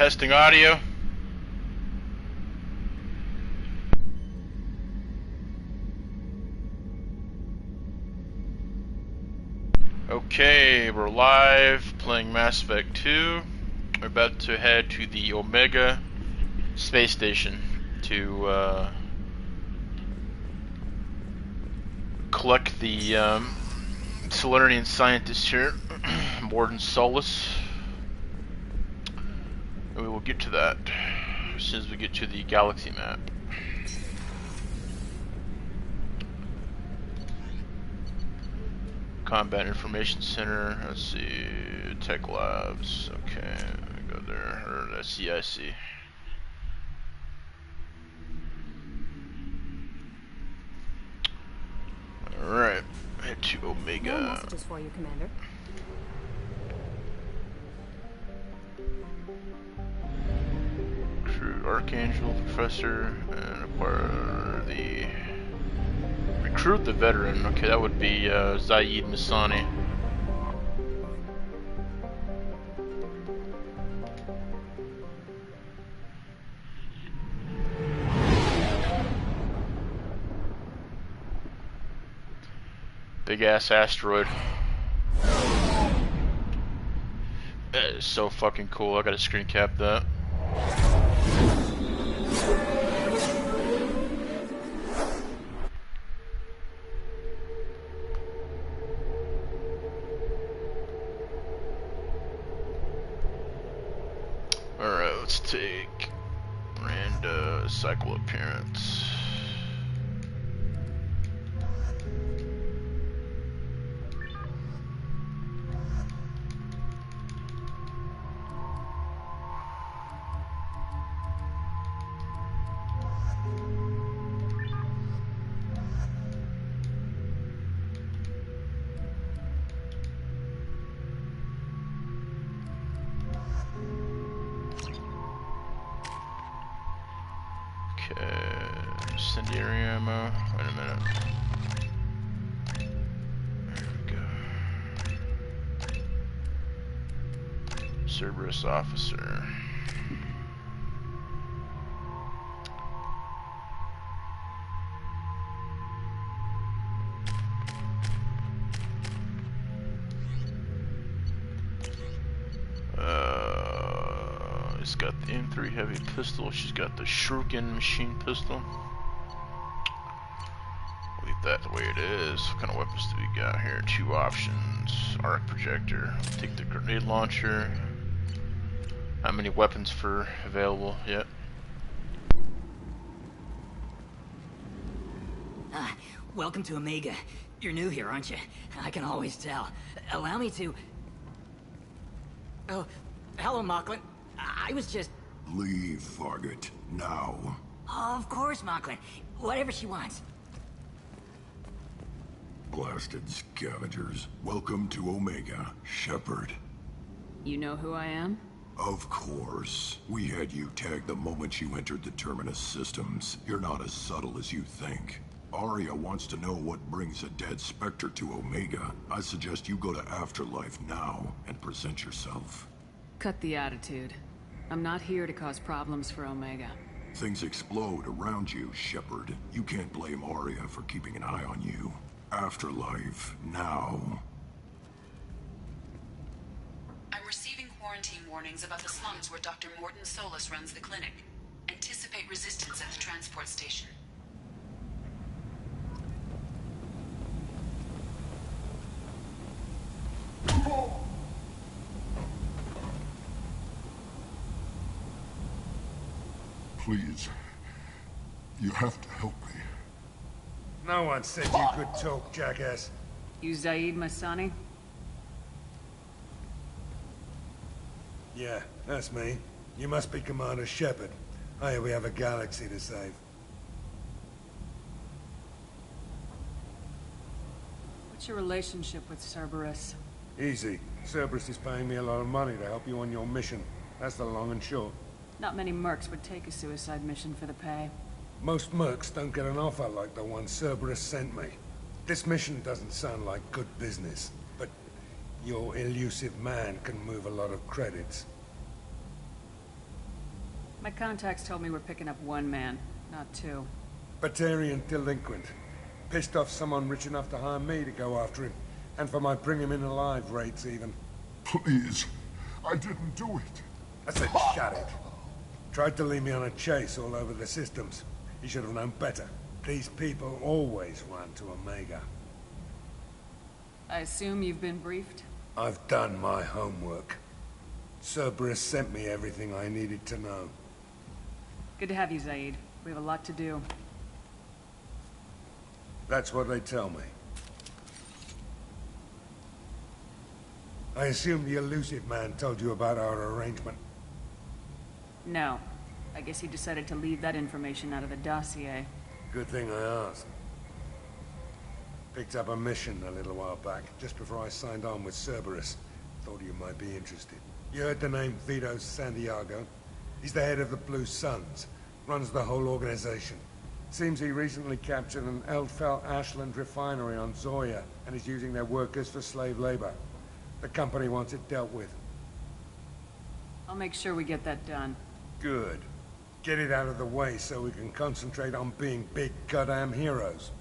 Testing audio. Okay, we're live playing Mass Effect 2. We're about to head to the Omega space station to collect the Solarian scientist here, Mordin Solus. And we will get to that as soon as we get to the galaxy map. Combat Information Center. Let's see. Tech Labs. Okay, go there. Or the CIC. Alright. Head to Omega. No messages for you, Commander. Recruit Archangel, Professor, and acquire the... Recruit the veteran. Okay, that would be Zaid Masani. Big ass asteroid. That is so fucking cool. I gotta screen cap that. Alright, let's take Miranda cycle appearance. Incendiary ammo. Wait a minute. There we go. Cerberus officer. He's got the M3 heavy pistol. She's got the Shuriken machine pistol. Leave that the way it is. What kind of weapons do we got here? Two options. Arc projector. Take the grenade launcher. How many weapons for available yet? Welcome to Omega. You're new here, aren't you? I can always tell. Allow me to... Oh, hello, Mocklin. I was just... Leave, Fargate. Now. Of course, Mocklin. Whatever she wants. Blasted scavengers. Welcome to Omega, Shepard. You know who I am? Of course. We had you tagged the moment you entered the Terminus systems. You're not as subtle as you think. Aria wants to know what brings a dead Spectre to Omega. I suggest you go to Afterlife now and present yourself. Cut the attitude. I'm not here to cause problems for Omega. Things explode around you, Shepard. You can't blame Aria for keeping an eye on you. Afterlife, now. I'm receiving quarantine warnings about the slums where Dr. Mordin Solus runs the clinic. Anticipate resistance at the transport station. Please. You have to help me. No one said you could talk, jackass. You Zaid Masani? Yeah, that's me. You must be Commander Shepard. Hey, we have a galaxy to save. What's your relationship with Cerberus? Easy. Cerberus is paying me a lot of money to help you on your mission. That's the long and short. Not many mercs would take a suicide mission for the pay. Most mercs don't get an offer like the one Cerberus sent me. This mission doesn't sound like good business, but your elusive man can move a lot of credits. My contacts told me we're picking up one man, not two. Batarian delinquent. Pissed off someone rich enough to hire me to go after him. And for my bring him in alive rates, even. Please, I didn't do it. I said shut it. Tried to lead me on a chase all over the systems. He should have known better. These people always run to Omega. I assume you've been briefed? I've done my homework. Cerberus sent me everything I needed to know. Good to have you, Zaid. We have a lot to do. That's what they tell me. I assume the elusive man told you about our arrangement. No. I guess he decided to leave that information out of the dossier. Good thing I asked. Picked up a mission a little while back, just before I signed on with Cerberus. Thought you might be interested. You heard the name Vito Santiago? He's the head of the Blue Suns. Runs the whole organization. Seems he recently captured an Eldfell Ashland refinery on Zoya and is using their workers for slave labor. The company wants it dealt with. I'll make sure we get that done. Good. Get it out of the way so we can concentrate on being big goddamn heroes.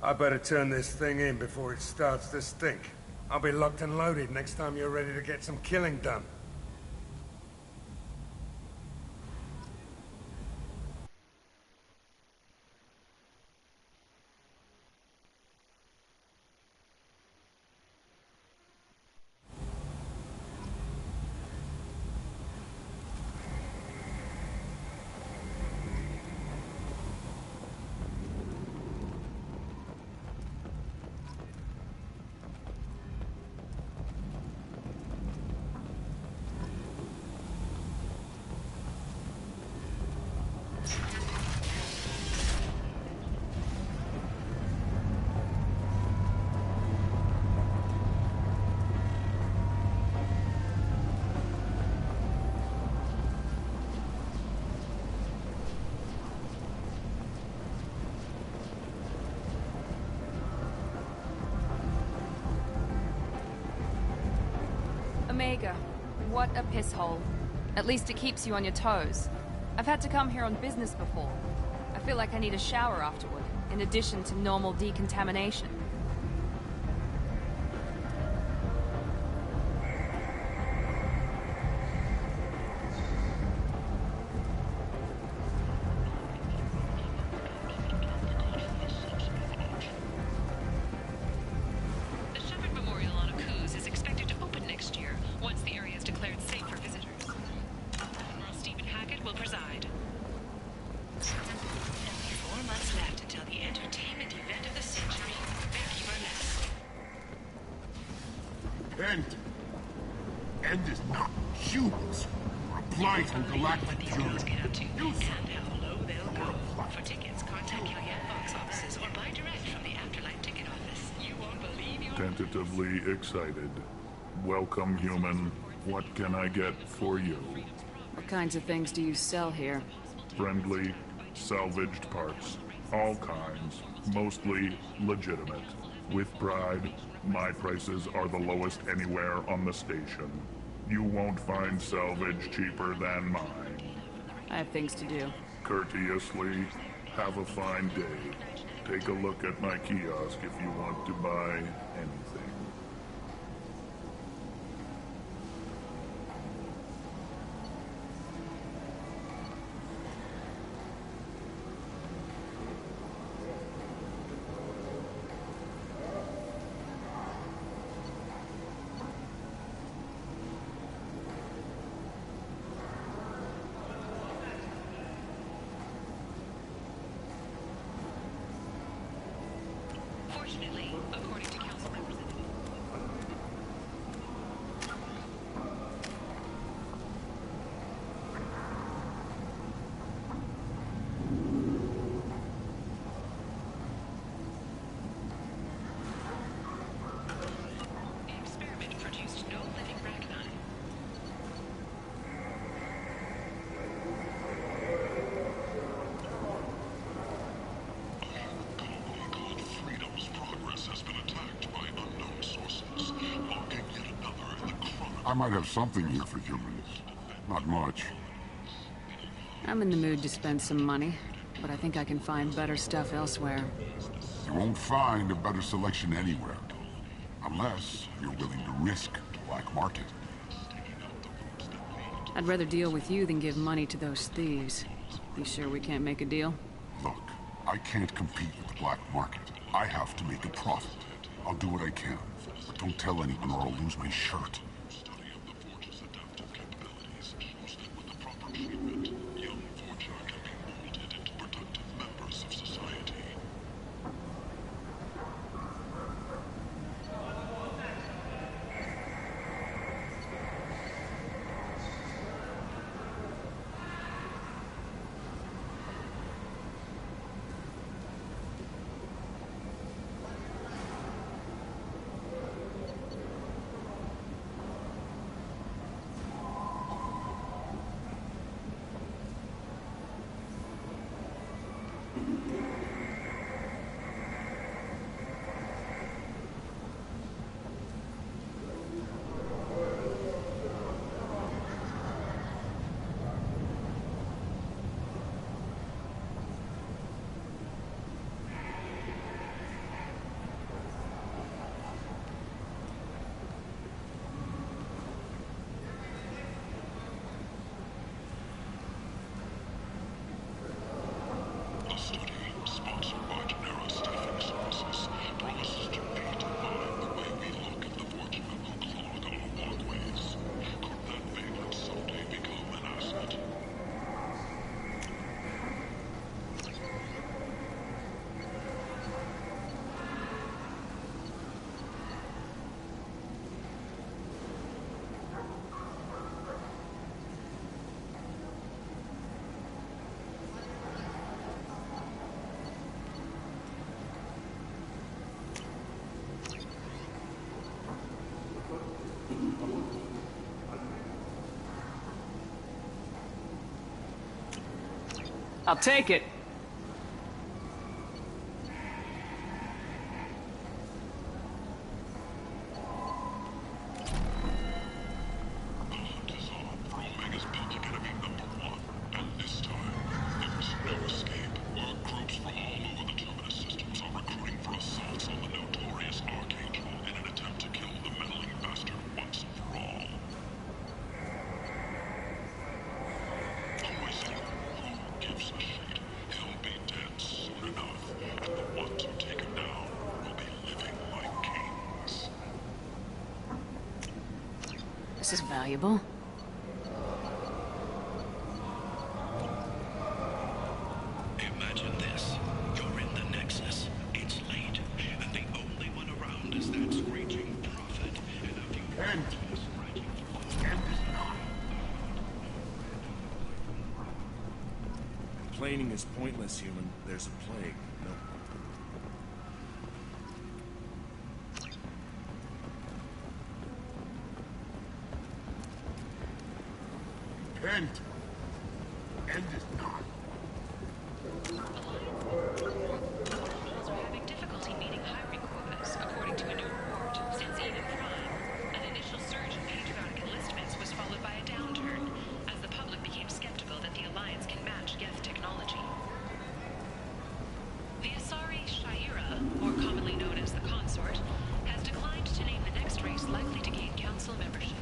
I better turn this thing in before it starts to stink. I'll be locked and loaded next time you're ready to get some killing done. Omega. What a piss hole. At least it keeps you on your toes. I've had to come here on business before. I feel like I need a shower afterward, in addition to normal decontamination. End is not humans. We're a blight on galactic journey. For tickets, contact Killian box offices or buy direct from the Afterlife ticket office. You won't believe your... Tentatively excited. Welcome, human. What can I get for you? What kinds of things do you sell here? Friendly, salvaged parts. All kinds. Mostly legitimate. With pride, my prices are the lowest anywhere on the station. You won't find salvage cheaper than mine. I have things to do. Courteously, have a fine day. Take a look at my kiosk if you want to buy anything. Fortunately, according to council representative... The experiment produced no living Rachni. Freedom's progress has been attacked. I might have something here for humans. Not much. I'm in the mood to spend some money, but I think I can find better stuff elsewhere. You won't find a better selection anywhere. Unless you're willing to risk the black market. I'd rather deal with you than give money to those thieves. You sure we can't make a deal? Look, I can't compete with the black market. I have to make a profit. I'll do what I can, but don't tell anyone or I'll lose my shirt. I'll take it. This is valuable. Imagine this. You're in the Nexus. It's late, and the only one around is that screeching prophet. And a few Complaining is pointless, human. There's a plague. No. End. End is not. Criminals are having difficulty meeting hiring quotas, according to a new report. Since even Prime, an initial surge in patriotic enlistments was followed by a downturn, as the public became skeptical that the Alliance can match Geth technology. The Asari Shaira, more commonly known as the Consort, has declined to name the next race likely to gain council membership.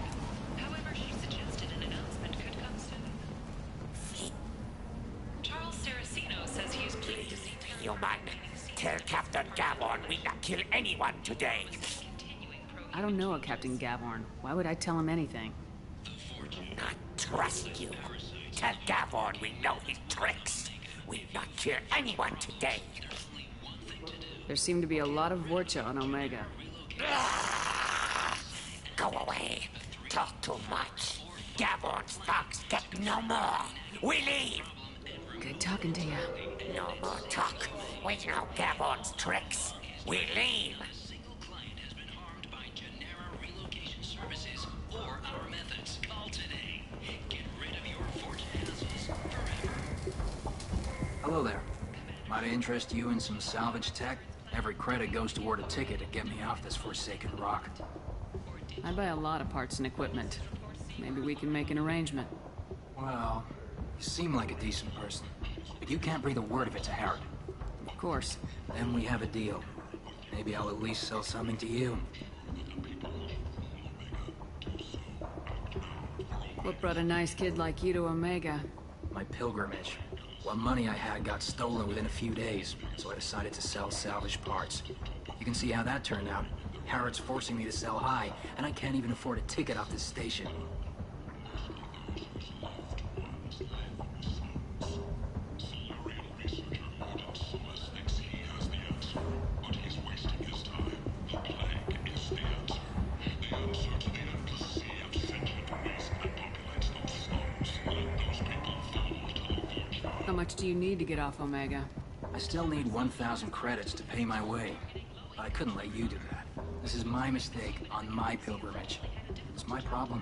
However, she suggested an announcement could come soon. Charles Saraceno says he is pleased to see Human, tell Captain Gavorn we not kill anyone today. I don't know a Captain Gavorn. Why would I tell him anything? Not trust you. Tell Gavorn we know his tricks. We not kill anyone today. There seem to be a lot of Vorcha on Omega. Go away. Talk too much. Gavorn's thugs get no more. We leave. Good talking to you. No more talk. We know Gavorn's tricks. We leave. Hello there. Might I interest you in some salvage tech? Every credit goes toward a ticket to get me off this forsaken rock. I buy a lot of parts and equipment. Maybe we can make an arrangement. Well, you seem like a decent person. But you can't breathe a word of it to Harrod. Of course. Then we have a deal. Maybe I'll at least sell something to you. What brought a nice kid like you to Omega? My pilgrimage. What money I had got stolen within a few days, so I decided to sell salvage parts. You can see how that turned out. Harrod's forcing me to sell high, and I can't even afford a ticket off this station. How much do you need to get off Omega? I still need 1,000 credits to pay my way. But I couldn't let you do that. This is my mistake on my pilgrimage. It's my problem.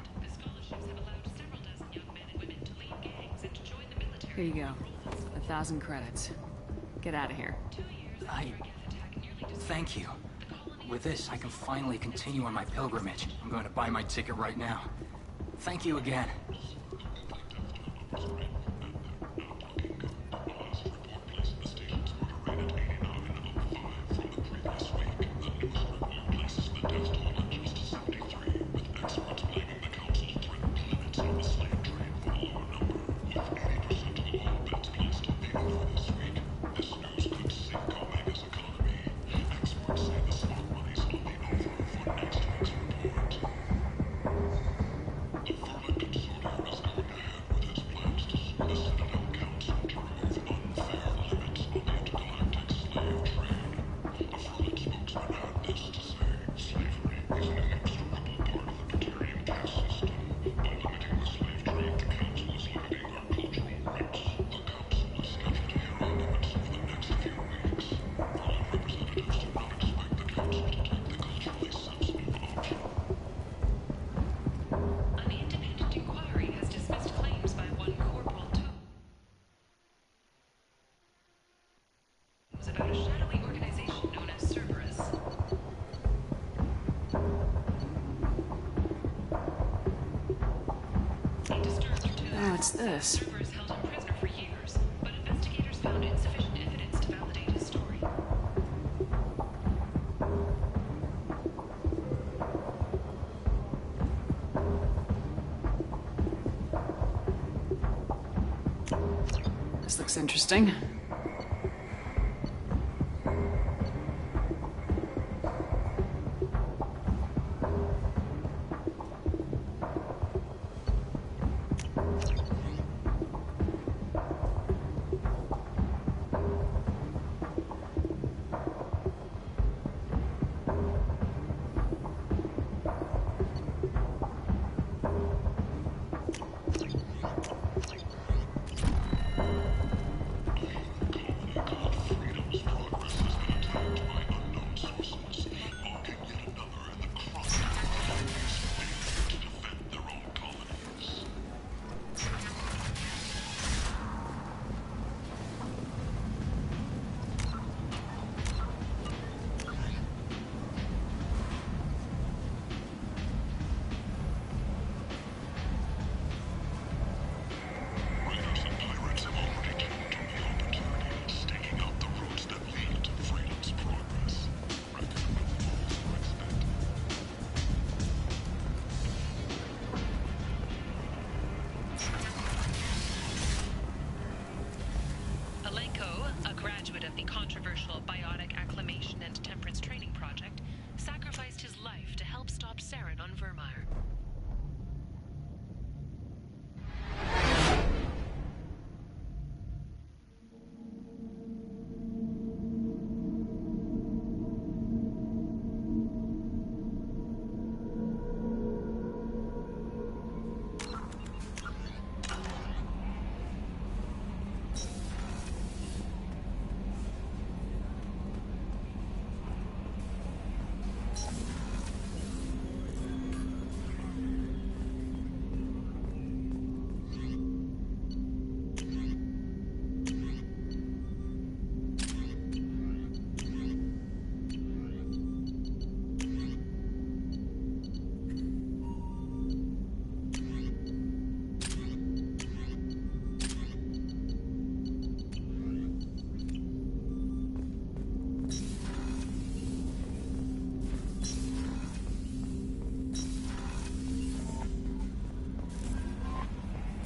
Here you go. 1,000 credits. Get out of here. Thank you. With this, I can finally continue on my pilgrimage. I'm going to buy my ticket right now. Thank you again. What's this? Cerberus held him prisoner for years, but investigators found insufficient evidence to validate his story. This looks interesting.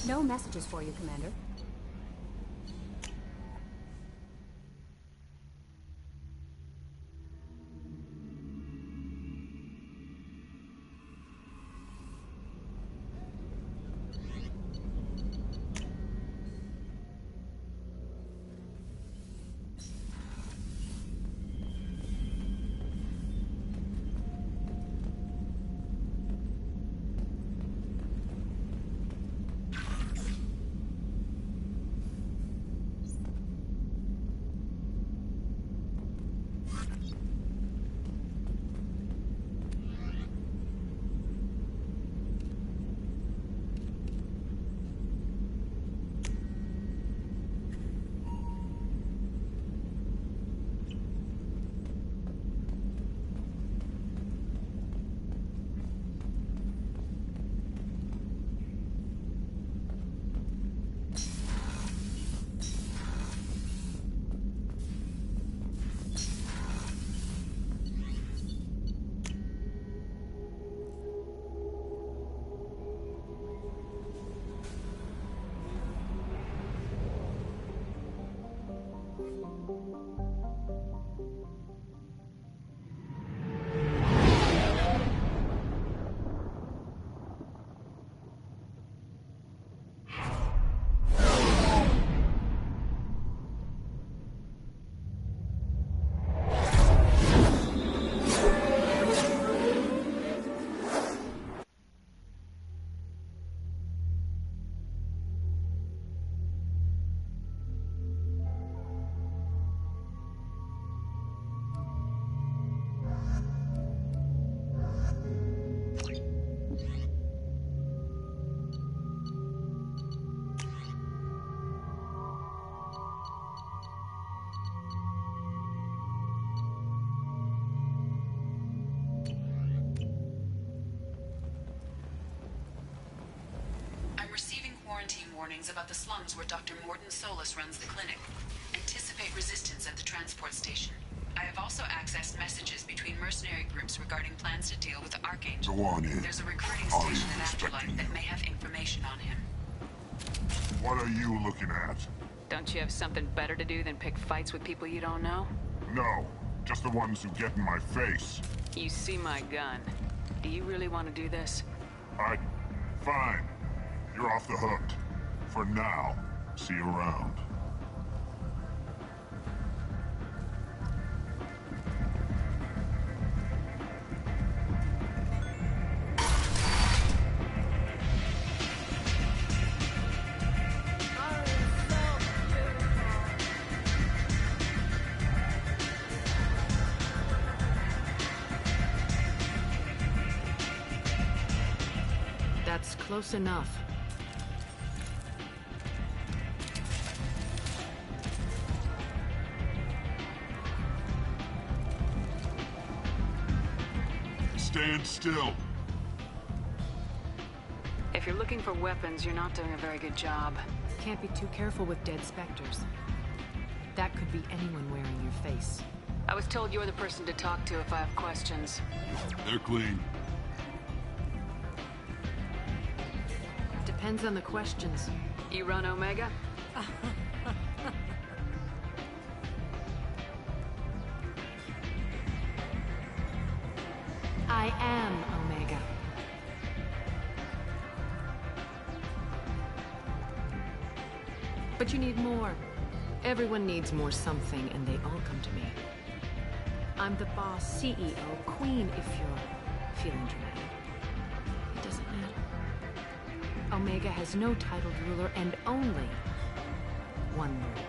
No messages for you, Commander. Quarantine warnings about the slums where Dr. Mordin Solus runs the clinic. Anticipate resistance at the transport station. I have also accessed messages between mercenary groups regarding plans to deal with the Archangel. Go on in. There's a recruiting station at Afterlife that may have information on him. What are you looking at? Don't you have something better to do than pick fights with people you don't know? No, just the ones who get in my face. You see my gun. Do you really want to do this? Fine. You're off the hook. For now. See you around. That's close enough. Stand still. If you're looking for weapons, you're not doing a very good job. Can't be too careful with dead specters. That could be anyone wearing your face. I was told you're the person to talk to if I have questions. They're clean. Depends on the questions. You run Omega? I am Omega. But you need more. Everyone needs more something, and they all come to me. I'm the boss, CEO, queen, if you're feeling dramatic. It doesn't matter. Omega has no titled ruler and only one rule.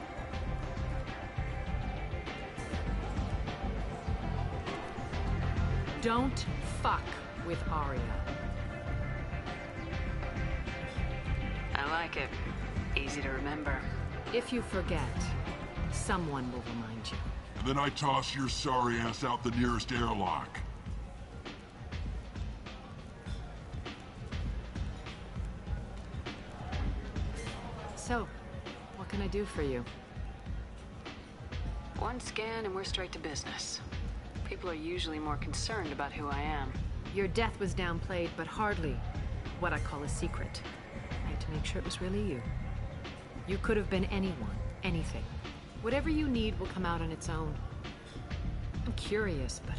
Don't fuck with Aria. I like it. Easy to remember. If you forget, someone will remind you. And then I toss your sorry ass out the nearest airlock. So, what can I do for you? One scan and we're straight to business. People are usually more concerned about who I am. Your death was downplayed, but hardly what I call a secret. I side to make sure it was really you. You could have been anyone, anything. Whatever you need will come out on its own. I'm curious, but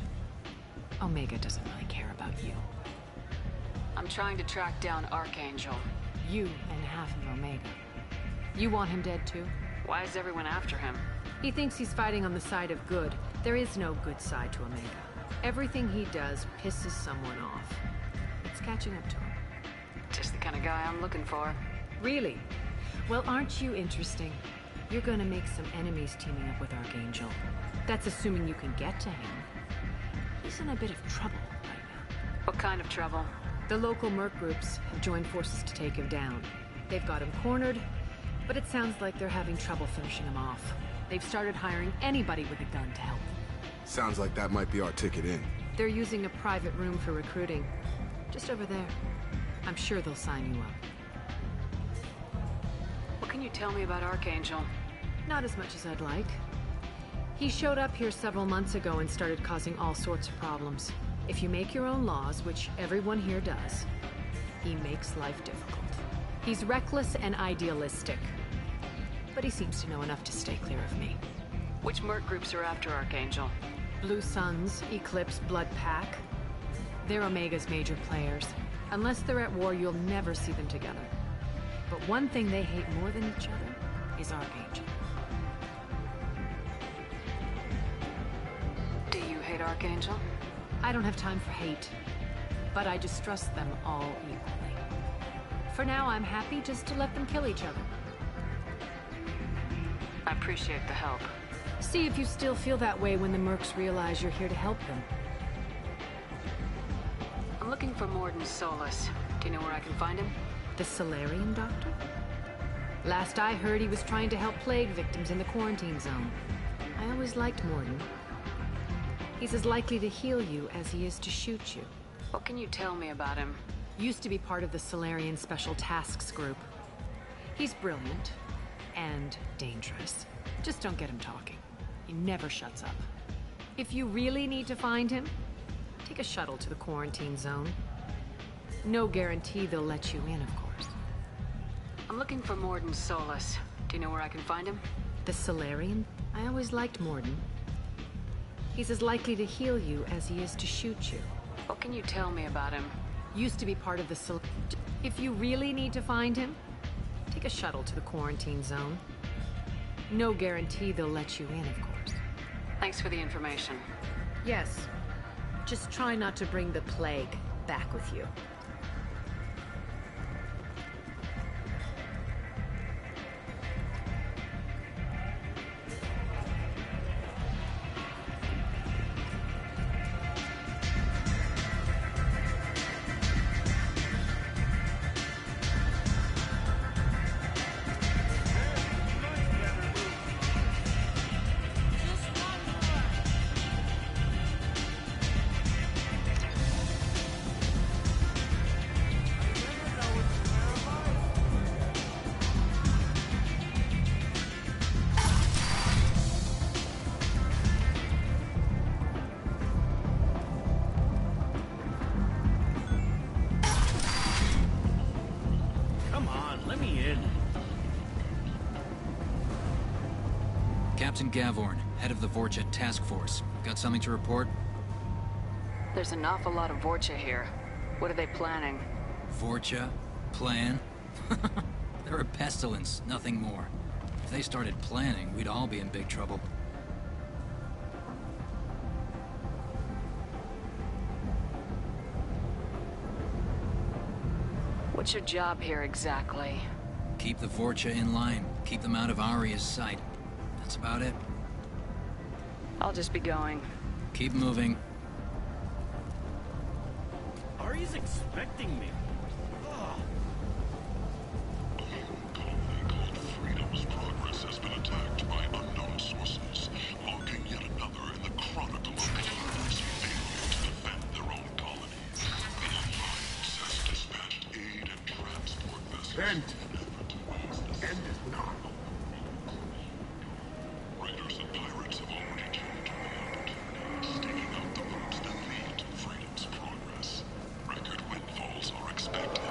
Omega doesn't really care about you. I'm trying to track down Archangel. You and half of Omega. You want him dead too? Why is everyone after him? He thinks he's fighting on the side of good. There is no good side to Omega. Everything he does pisses someone off. It's catching up to him. Just the kind of guy I'm looking for. Really? Well, aren't you interesting? You're gonna make some enemies teaming up with Archangel. That's assuming you can get to him. He's in a bit of trouble right now. What kind of trouble? The local merc groups have joined forces to take him down. They've got him cornered, but it sounds like they're having trouble finishing him off. They've started hiring anybody with a gun to help. Sounds like that might be our ticket in. They're using a private room for recruiting. Just over there. I'm sure they'll sign you up. What can you tell me about Archangel? Not as much as I'd like. He showed up here several months ago and started causing all sorts of problems. If you make your own laws, which everyone here does, he makes life difficult. He's reckless and idealistic. But he seems to know enough to stay clear of me. Which merc groups are after Archangel? Blue Suns, Eclipse, Blood Pack. They're Omega's major players. Unless they're at war, you'll never see them together. But one thing they hate more than each other is Archangel. Do you hate Archangel? I don't have time for hate, but I distrust them all equally. For now, I'm happy just to let them kill each other. I appreciate the help. See if you still feel that way when the mercs realize you're here to help them. I'm looking for Mordin Solus. Do you know where I can find him? The Solarian doctor? Last I heard, he was trying to help plague victims in the quarantine zone. I always liked Mordin. He's as likely to heal you as he is to shoot you. What can you tell me about him? Used to be part of the Solarian Special Tasks Group. He's brilliant and dangerous. Just don't get him talking. He never shuts up. If you really need to find him, take a shuttle to the quarantine zone. No guarantee they'll let you in, of course. I'm looking for Mordin Solus. Do you know where I can find him? The Solarian? I always liked Mordin. He's as likely to heal you as he is to shoot you. What can you tell me about him? Used to be part of the If you really need to find him, take a shuttle to the quarantine zone. No guarantee they'll let you in, of course. Thanks for the information. Yes. Just try not to bring the plague back with you. Captain Gavorn, head of the Vorcha Task Force. Got something to report? There's an awful lot of Vorcha here. What are they planning? Vorcha? Plan? They're a pestilence, nothing more. If they started planning, we'd all be in big trouble. What's your job here exactly? Keep the Vorcha in line. Keep them out of Aria's sight. That's about it. I'll just be going. Keep moving. Aria's expecting me. Freedom's progress has been attacked by unknown sources, marking yet another in the chronicle of colonists' failure to defend their own colonies. The Alliance has dispatched aid and transport vessels. End it now. Raiders and pirates have already jumped on the opportunity, staking out the routes that lead to Freedom's progress. Record windfalls are expected.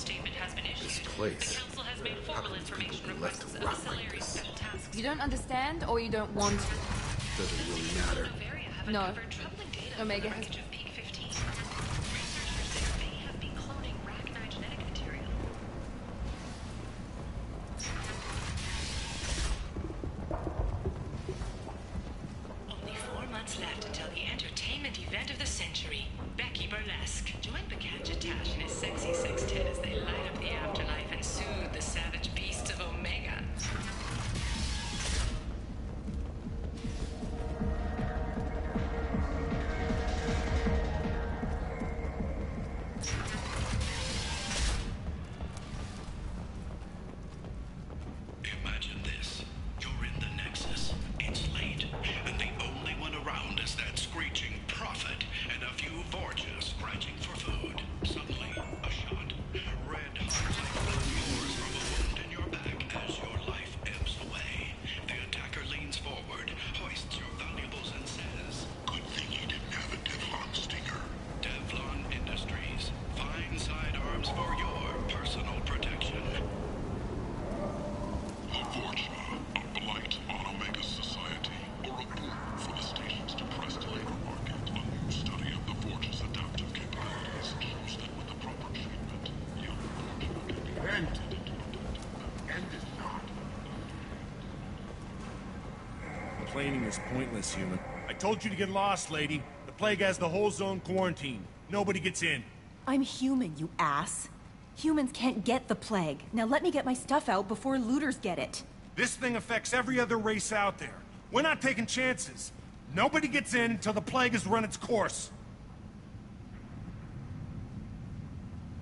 statement has been issued. This place. The council has made formal information requests of the Solarian Special Task. You don't understand, or you don't want to? Doesn't really matter. No. Omega has... Of Peak 15. Researchers there may have been cloning Rachni genetic material. Only 4 months left until the entertainment event of the century, Becky Burlesque. Join Bacadjetash and his sexy sextet as they light up the afterlife and soothe the savage beasts of Omega. Imagine this. You're in the Nexus. It's late, and the only one around is that screeching prophet and a few Vorjas scratching for food. Suddenly, a shot. Red hot lifeblood pours from a wound in your back as your life ebbs away. The attacker leans forward, hoists your valuables, and says, Good thing he didn't have a Devlon stinger. Devlon Industries. Fine sidearms for your personal protection. The Vorja, a blight on Omega's society, or a boon for the station's depressed labor market. A new study of the Vorja's adaptive capabilities shows that with the proper treatment, young Vorja can be planted into productive and is not. Complaining is pointless, human. I told you to get lost, lady. The plague has the whole zone quarantined. Nobody gets in. I'm human, you ass. Humans can't get the plague. Now let me get my stuff out before looters get it. This thing affects every other race out there. We're not taking chances. Nobody gets in until the plague has run its course.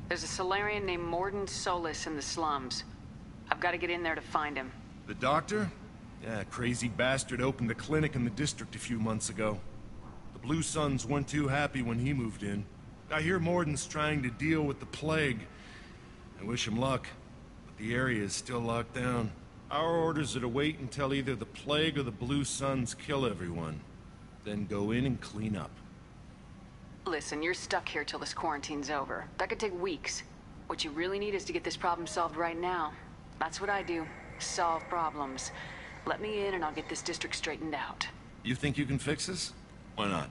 There's a Solarian named Mordin Solus in the slums. I've got to get in there to find him. The doctor? Yeah, crazy bastard opened a clinic in the district a few months ago. The Blue Suns weren't too happy when he moved in. I hear Mordin's trying to deal with the plague. I wish him luck, but the area is still locked down. Our orders are to wait until either the plague or the Blue Suns kill everyone. Then go in and clean up. Listen, you're stuck here till this quarantine's over. That could take weeks. What you really need is to get this problem solved right now. That's what I do. Solve problems. Let me in and I'll get this district straightened out. You think you can fix this? Why not?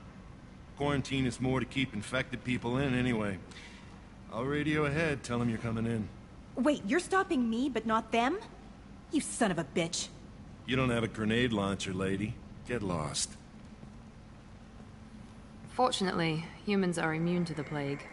Quarantine is more to keep infected people in anyway. I'll radio ahead, tell them you're coming in. Wait, you're stopping me, but not them? You son of a bitch. You don't have a grenade launcher, lady. Get lost. Fortunately, humans are immune to the plague.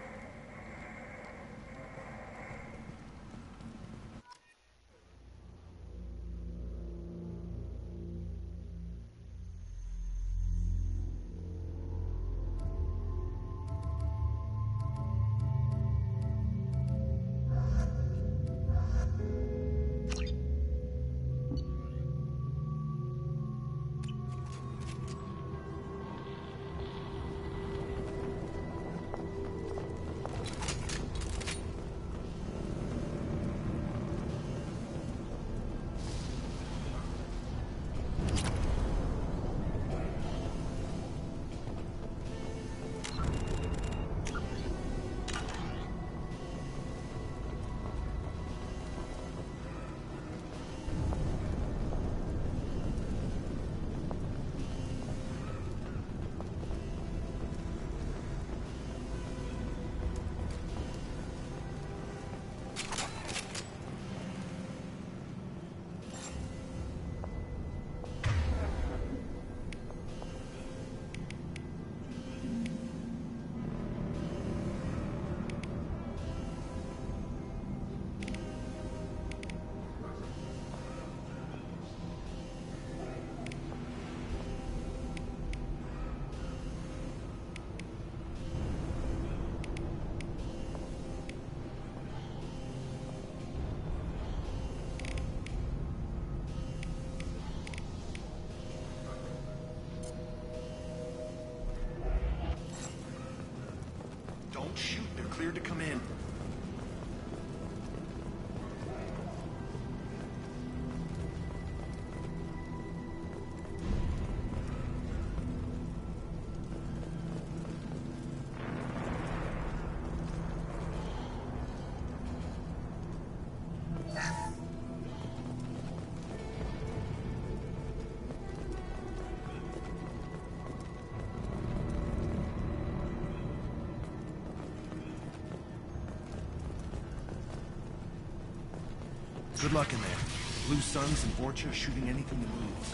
Don't shoot, they're cleared to come in. Good luck in there. Blue Suns and Vorcha shooting anything that moves.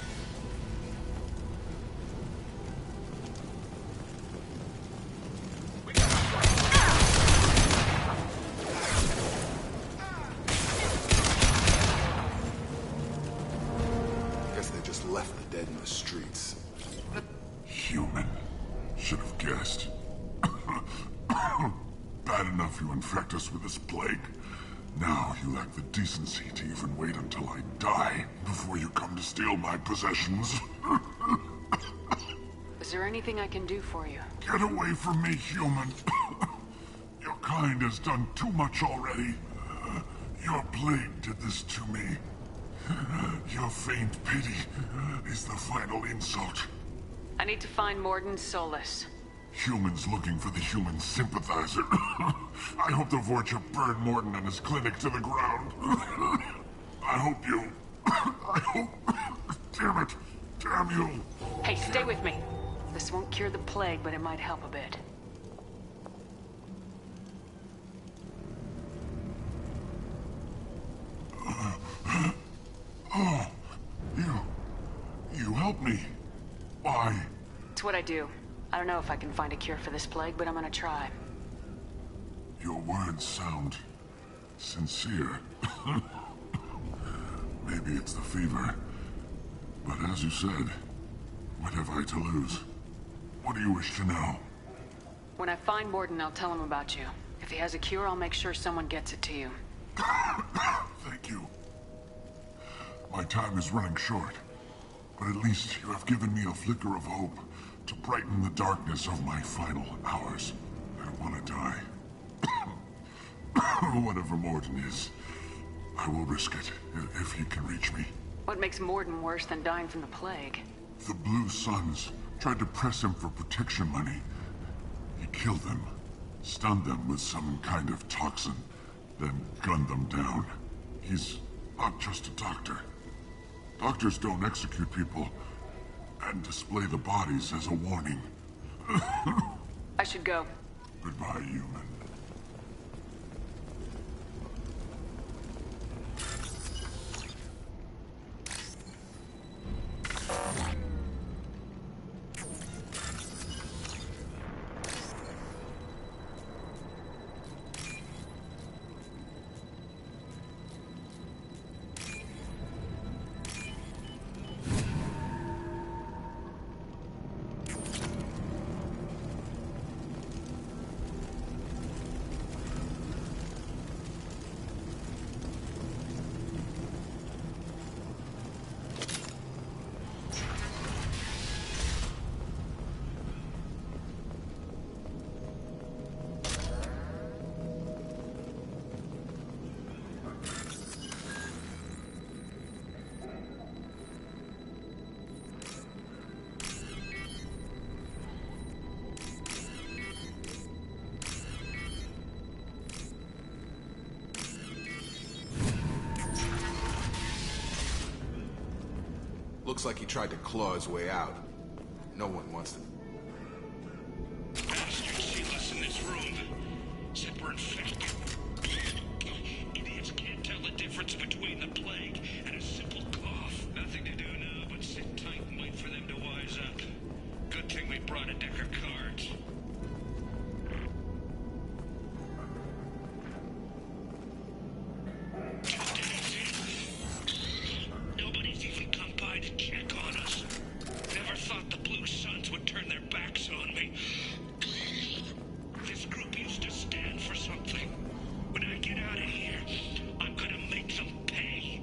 Guess they just left the dead in the streets. Human. Should have guessed. Bad enough you infect us with this plague. Now you lack the decency to even wait until I die before you come to steal my possessions. Is there anything I can do for you? Get away from me, human. Your kind has done too much already. Your plague did this to me. Your faint pity is the final insult. I need to find Mordin Solus. Humans looking for the human sympathizer. I hope the Vorcha burned Morton and his clinic to the ground. I hope you... I hope... Damn it. Damn you. Hey, stay with me. This won't cure the plague, but it might help a bit. Oh, you helped me. Why? It's what I do. I don't know if I can find a cure for this plague, but I'm gonna try. Your words sound sincere. Maybe it's the fever. But as you said, what have I to lose? What do you wish to know? When I find Mordin, I'll tell him about you. If he has a cure, I'll make sure someone gets it to you. Thank you. My time is running short, but at least you have given me a flicker of hope to brighten the darkness of my final hours. I want to die. Whatever Mordin is, I will risk it if he can reach me. What makes Mordin worse than dying from the plague? The Blue Suns tried to press him for protection money. He killed them, stunned them with some kind of toxin, then gunned them down. He's not just a doctor. Doctors don't execute people and display the bodies as a warning. I should go. Goodbye, human. Looks like he tried to claw his way out. No one wants to... Bastards see us in this room. Said we're infected. Idiots can't tell the difference between the plague and a simple cough. Nothing to do now but sit tight and wait for them to wise up. Good thing we brought a deck of cards. Nobody's even come by to check on us. Never thought the Blue Suns would turn their backs on me. This group used to stand for something. When I get out of here, I'm gonna make them pay.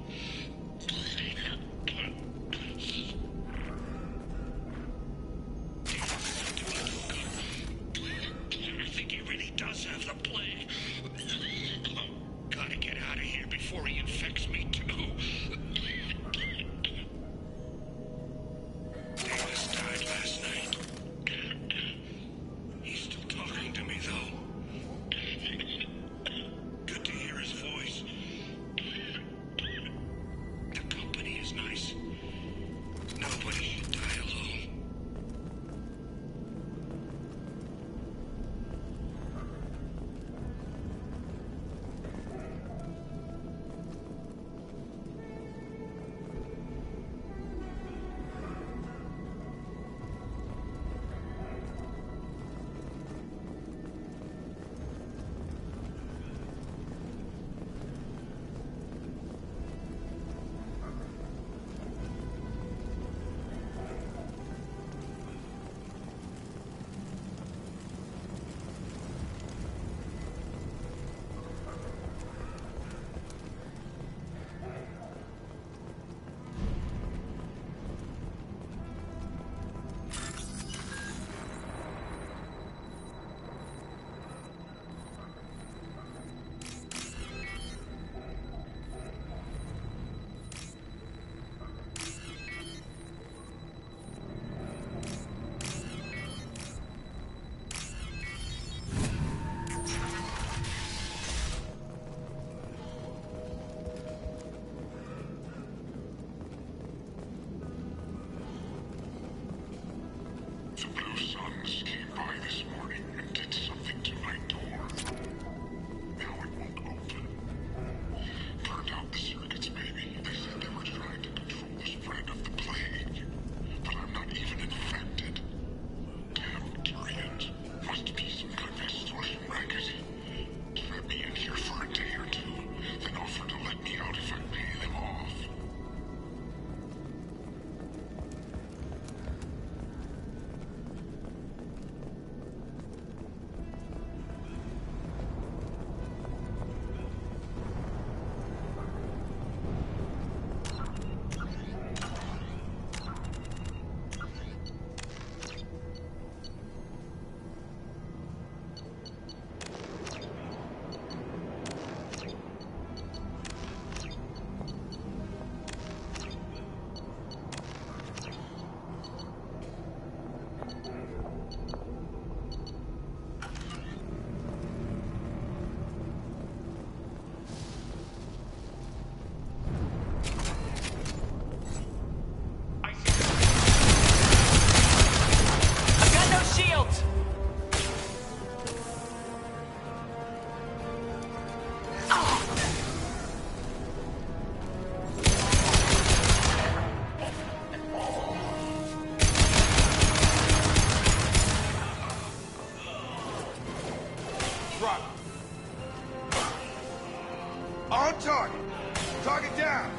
Target down!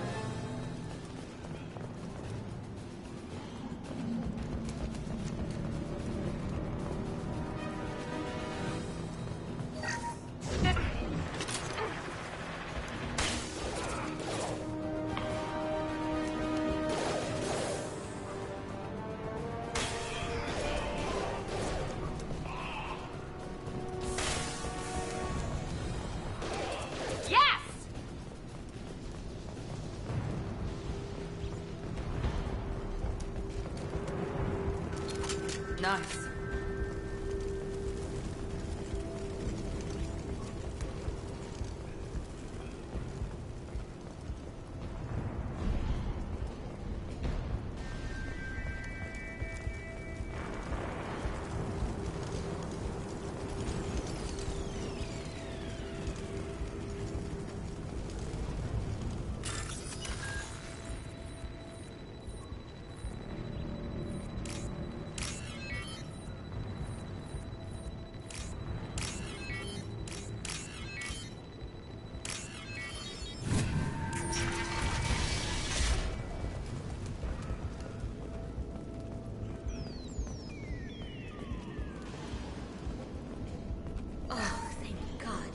Nice.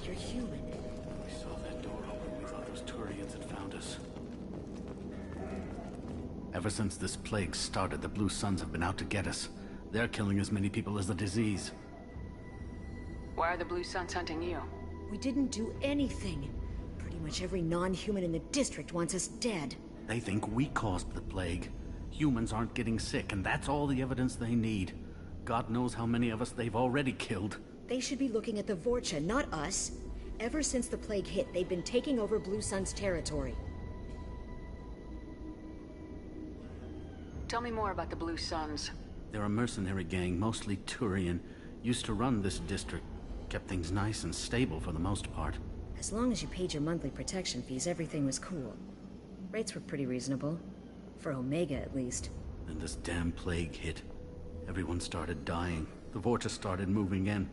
You're human. We saw that door open. We thought those Turians had found us. Ever since this plague started, the Blue Suns have been out to get us. They're killing as many people as the disease. Why are the Blue Suns hunting you? We didn't do anything. Pretty much every non-human in the district wants us dead. They think we caused the plague. Humans aren't getting sick, and that's all the evidence they need. God knows how many of us they've already killed. They should be looking at the Vorcha, not us. Ever since the plague hit, they've been taking over Blue Sun's territory. Tell me more about the Blue Suns. They're a mercenary gang, mostly Turian. Used to run this district. Kept things nice and stable for the most part. As long as you paid your monthly protection fees, everything was cool. Rates were pretty reasonable. For Omega, at least. Then this damn plague hit. Everyone started dying. The Vorcha started moving in.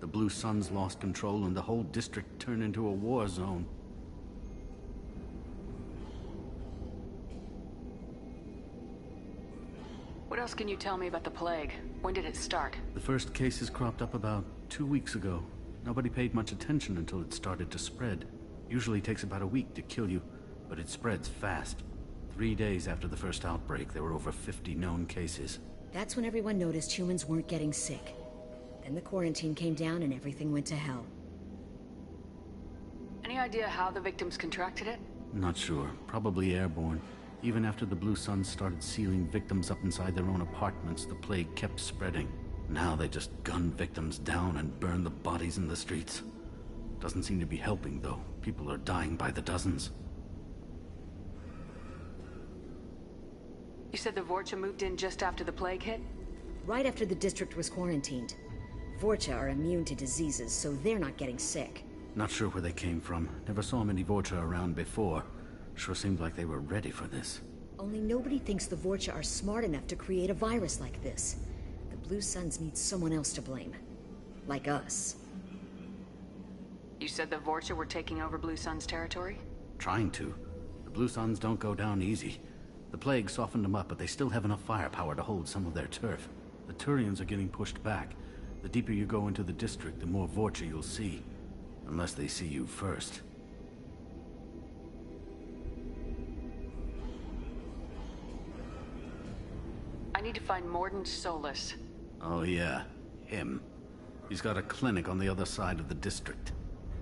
The Blue Suns lost control and the whole district turned into a war zone. What else can you tell me about the plague? When did it start? The first cases cropped up about 2 weeks ago. Nobody paid much attention until it started to spread. Usually takes about a week to kill you, but it spreads fast. 3 days after the first outbreak, there were over 50 known cases. That's when everyone noticed humans weren't getting sick. Then the quarantine came down and everything went to hell. Any idea how the victims contracted it? Not sure. Probably airborne. Even after the Blue Suns started sealing victims up inside their own apartments, the plague kept spreading. Now they just gun victims down and burn the bodies in the streets. Doesn't seem to be helping, though. People are dying by the dozens. You said the Vorcha moved in just after the plague hit? Right after the district was quarantined. Vorcha are immune to diseases, so they're not getting sick. Not sure where they came from. Never saw many Vorcha around before. Sure seemed like they were ready for this. Only nobody thinks the Vorcha are smart enough to create a virus like this. The Blue Suns need someone else to blame. Like us. You said the Vorcha were taking over Blue Sun's territory? Trying to. The Blue Suns don't go down easy. The plague softened them up, but they still have enough firepower to hold some of their turf. The Turians are getting pushed back. The deeper you go into the district, the more Vorcha you'll see. Unless they see you first. I need to find Mordin Solus. Oh yeah, him. He's got a clinic on the other side of the district.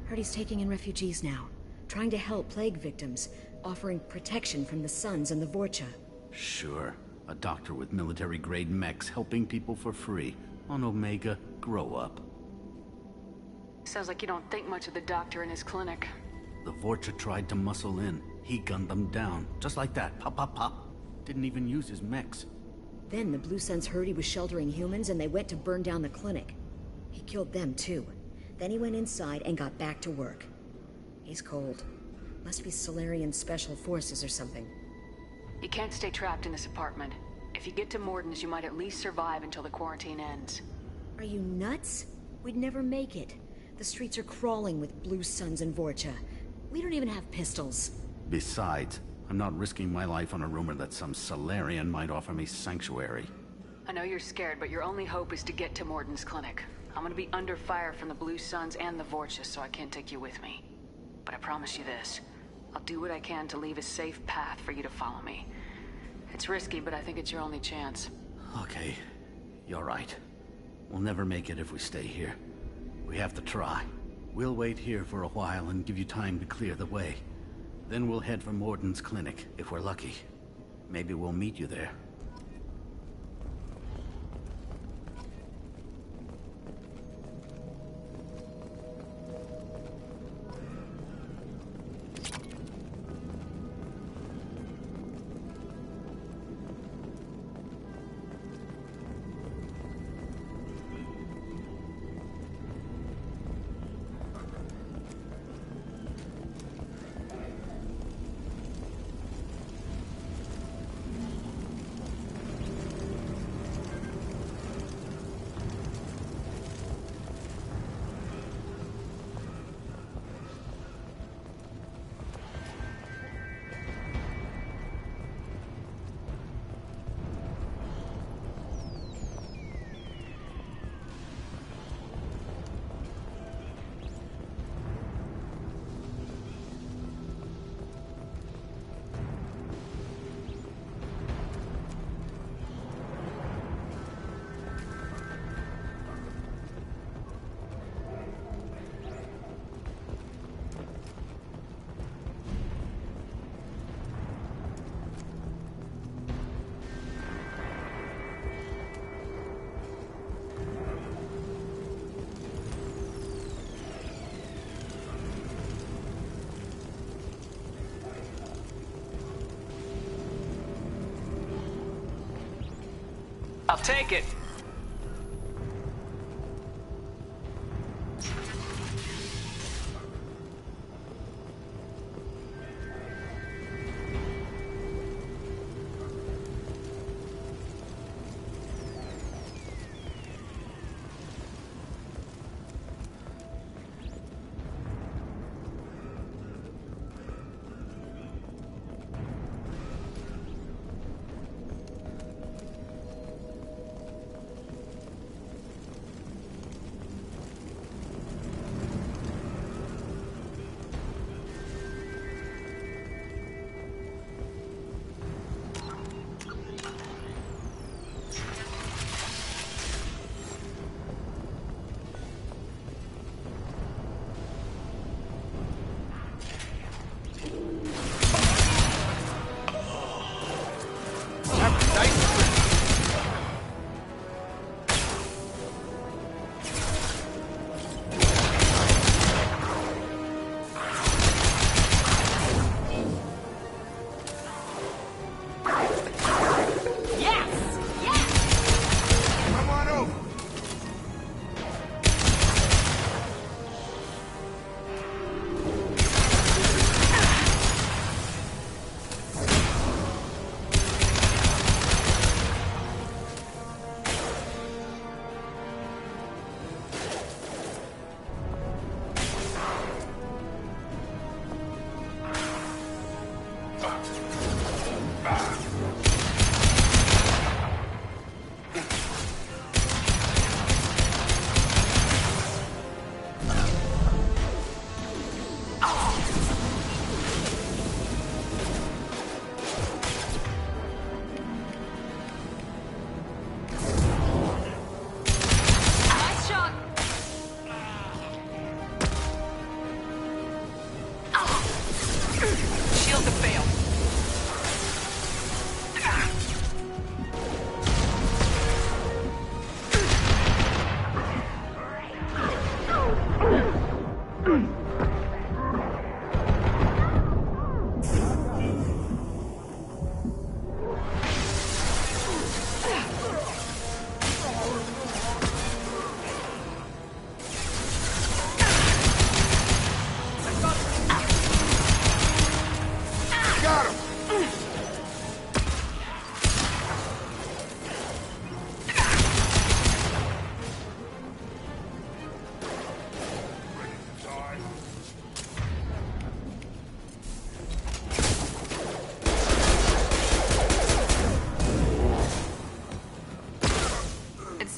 Heard he's taking in refugees now. Trying to help plague victims. Offering protection from the Suns and the Vorcha. Sure. A doctor with military-grade mechs helping people for free. On Omega, grow up. Sounds like you don't think much of the doctor in his clinic. The Vorcha tried to muscle in. He gunned them down. Just like that. Pop, pop, pop. Didn't even use his mechs. Then the Blue Suns heard he was sheltering humans and they went to burn down the clinic. He killed them too. Then he went inside and got back to work. He's cold. Must be Solarian Special Forces or something. You can't stay trapped in this apartment. If you get to Mordin's, you might at least survive until the quarantine ends. Are you nuts? We'd never make it. The streets are crawling with Blue Suns and Vorcha. We don't even have pistols. Besides, I'm not risking my life on a rumor that some Salarian might offer me sanctuary. I know you're scared, but your only hope is to get to Morden's clinic. I'm gonna be under fire from the Blue Suns and the Vorchus, so I can't take you with me. But I promise you this. I'll do what I can to leave a safe path for you to follow me. It's risky, but I think it's your only chance. Okay, you're right. We'll never make it if we stay here. We have to try. We'll wait here for a while and give you time to clear the way. Then we'll head for Morden's clinic, if we're lucky. Maybe we'll meet you there. I'll take it.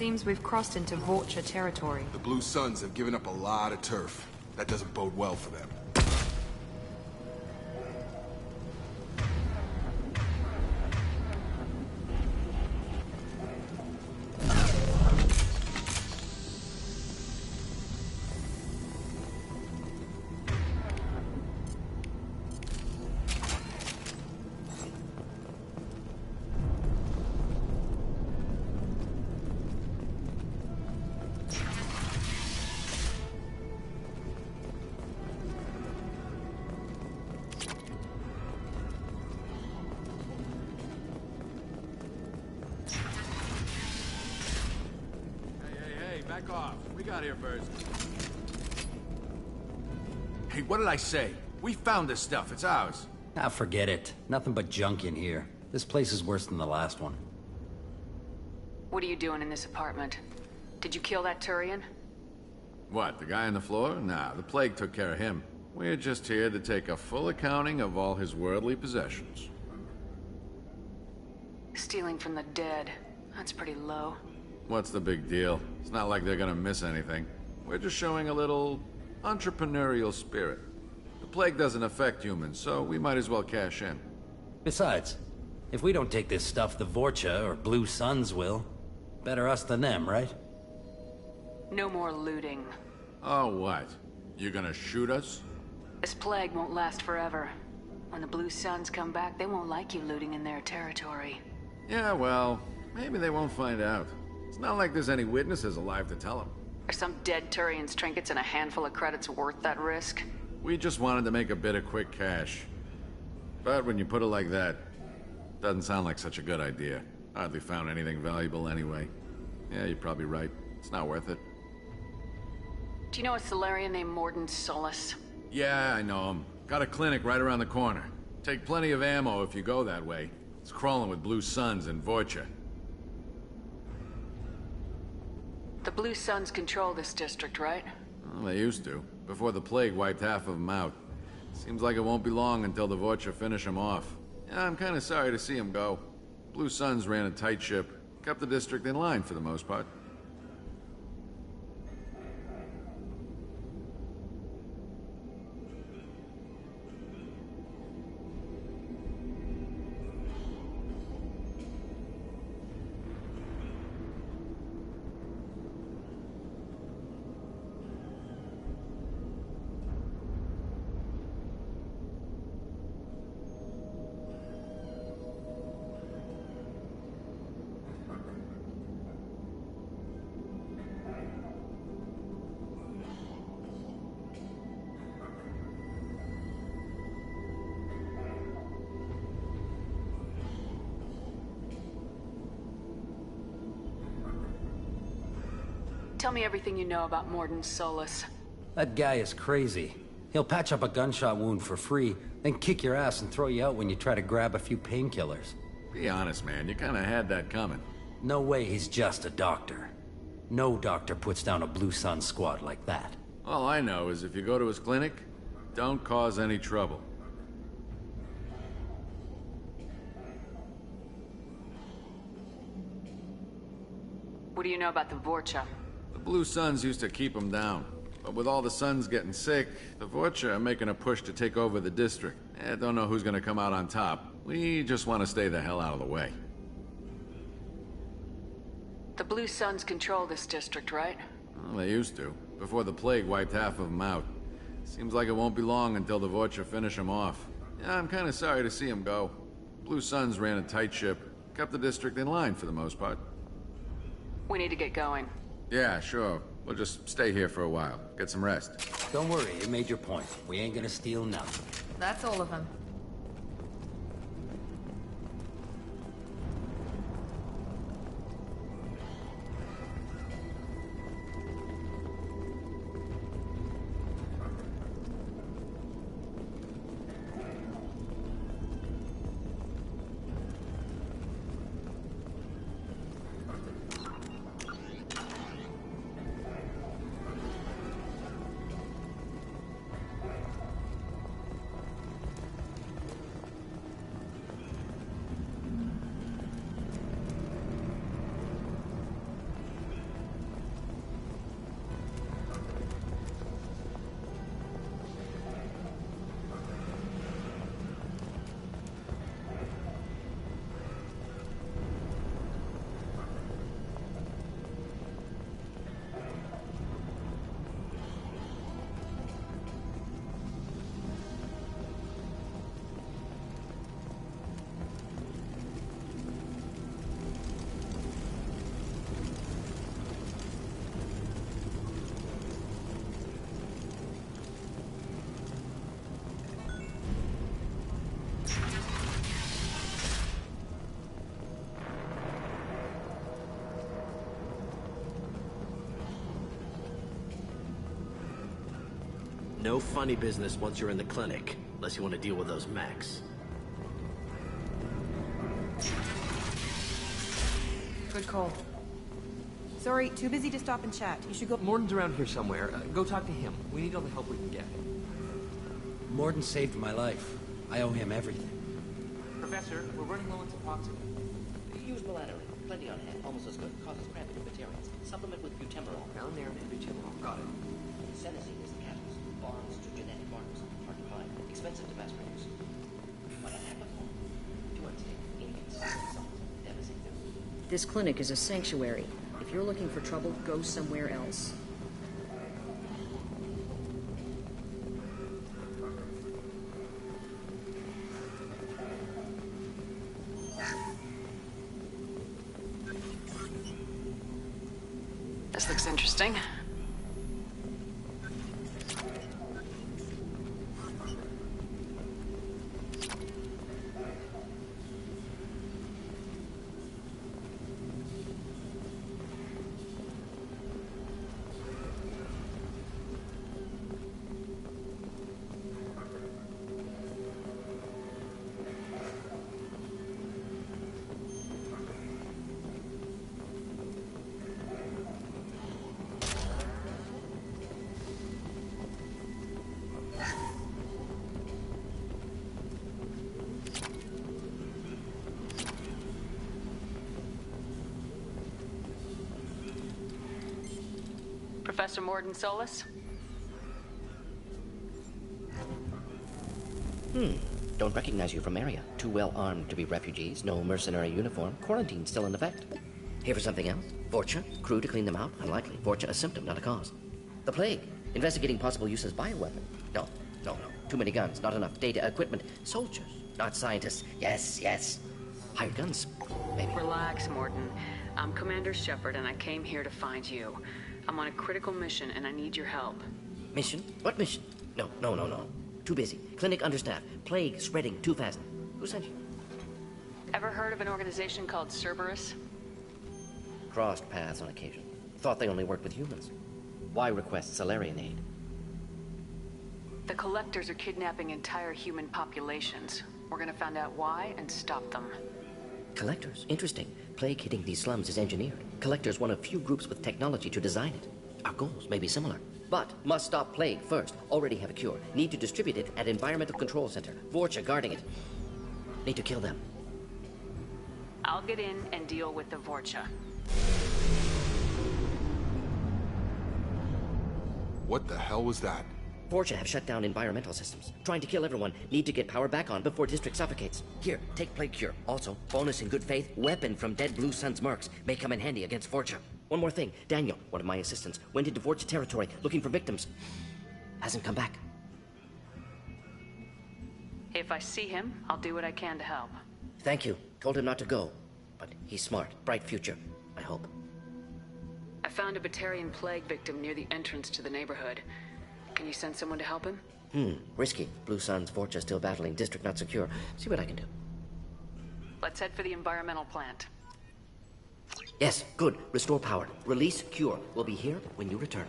seems we've crossed into Vorcha territory. The Blue Suns have given up a lot of turf. That doesn't bode well for them. Back off. We got here first. Hey, what did I say? We found this stuff. It's ours. Ah, forget it. Nothing but junk in here. This place is worse than the last one. What are you doing in this apartment? Did you kill that Turian? What, the guy on the floor? Nah, the plague took care of him. We're just here to take a full accounting of all his worldly possessions. Stealing from the dead. That's pretty low. What's the big deal? It's not like they're gonna miss anything. We're just showing a little entrepreneurial spirit. The plague doesn't affect humans, so we might as well cash in. Besides, if we don't take this stuff, the Vorcha or Blue Suns will. Better us than them, right? No more looting. Oh, what? You gonna shoot us? This plague won't last forever. When the Blue Suns come back, they won't like you looting in their territory. Yeah, well, maybe they won't find out. It's not like there's any witnesses alive to tell them. Are some dead Turian's trinkets and a handful of credits worth that risk? We just wanted to make a bit of quick cash. But when you put it like that, doesn't sound like such a good idea. Hardly found anything valuable anyway. Yeah, you're probably right. It's not worth it. Do you know a Solarian named Mordin Solus? Yeah, I know him. Got a clinic right around the corner. Take plenty of ammo if you go that way. It's crawling with Blue Suns and Vorcha. The Blue Suns control this district, right? Well, they used to, before the plague wiped half of them out. Seems like it won't be long until the Vorcha finish them off. Yeah, I'm kinda sorry to see them go. Blue Suns ran a tight ship, kept the district in line for the most part. Tell me everything you know about Mordin Solus. That guy is crazy. He'll patch up a gunshot wound for free, then kick your ass and throw you out when you try to grab a few painkillers. Be honest, man. You kinda had that coming. No way he's just a doctor. No doctor puts down a Blue Sun squad like that. All I know is if you go to his clinic, don't cause any trouble. What do you know about the Vorcha? The Blue Suns used to keep them down. But with all the Suns getting sick, the Vorcha are making a push to take over the district. Don't know who's gonna come out on top. We just want to stay the hell out of the way. The Blue Suns control this district, right? Well, they used to, before the plague wiped half of them out. Seems like it won't be long until the Vorcha finish them off. Yeah, I'm kinda sorry to see them go. Blue Suns ran a tight ship, kept the district in line for the most part. We need to get going. Yeah, sure. We'll just stay here for a while. Get some rest. Don't worry, you made your point. We ain't gonna steal nothing. That's all of them. No funny business once you're in the clinic, unless you want to deal with those mechs. Good call. Sorry, too busy to stop and chat. You should go... Morden's around here somewhere. Go talk to him. We need all the help we can get. Morden saved my life. I owe him everything. Professor, we're running low on Suboxone. Use Meladorine. Plenty on hand. Almost as good. Causes cramping in materials. Supplement with butemurol. Down there and butemurol. Got it. Senescine is the catalyst. Bonds to genetic markers. Hard to find. Expensive to mass produce. But I have a form. Do I take inconsiderate devastating? This clinic is a sanctuary. If you're looking for trouble, go somewhere else. This looks interesting. Professor Morden Solis? Don't recognize you from area. Too well armed to be refugees, no mercenary uniform, quarantine still in effect. Here for something else? Vorcha? Crew to clean them out? Unlikely. Vorcha a symptom, not a cause. The plague? Investigating possible use as bioweapon? No. Too many guns, not enough data, equipment. Soldiers, not scientists. Yes. Hired guns, maybe. Relax, Morden. I'm Commander Shepard, and I came here to find you. I'm on a critical mission, and I need your help. Mission? What mission? No. Too busy. Clinic understaffed. Plague spreading too fast. Who sent you? Ever heard of an organization called Cerberus? Crossed paths on occasion. Thought they only worked with humans. Why request Salarian aid? The Collectors are kidnapping entire human populations. We're gonna find out why and stop them. Collectors? Interesting. Plague hitting these slums is engineered. Collectors one of few groups with technology to design it. Our goals may be similar. But must stop plague first. Already have a cure. Need to distribute it at Environmental Control Center. Vorcha guarding it. Need to kill them. I'll get in and deal with the Vorcha. What the hell was that? Vorcha have shut down environmental systems. Trying to kill everyone. Need to get power back on before District suffocates. Here, take Plague Cure. Also, bonus in good faith, weapon from dead Blue Sun's mercs. May come in handy against Vorcha. One more thing. Daniel, one of my assistants, went into Vorcha territory looking for victims. Hasn't come back. If I see him, I'll do what I can to help. Thank you. Told him not to go. But he's smart. Bright future, I hope. I found a Batarian plague victim near the entrance to the neighborhood. Can you send someone to help him? Risky. Blue Sun's Vorcha still battling. District not secure. See what I can do. Let's head for the environmental plant. Yes, good. Restore power. Release Cure. We'll be here when you return.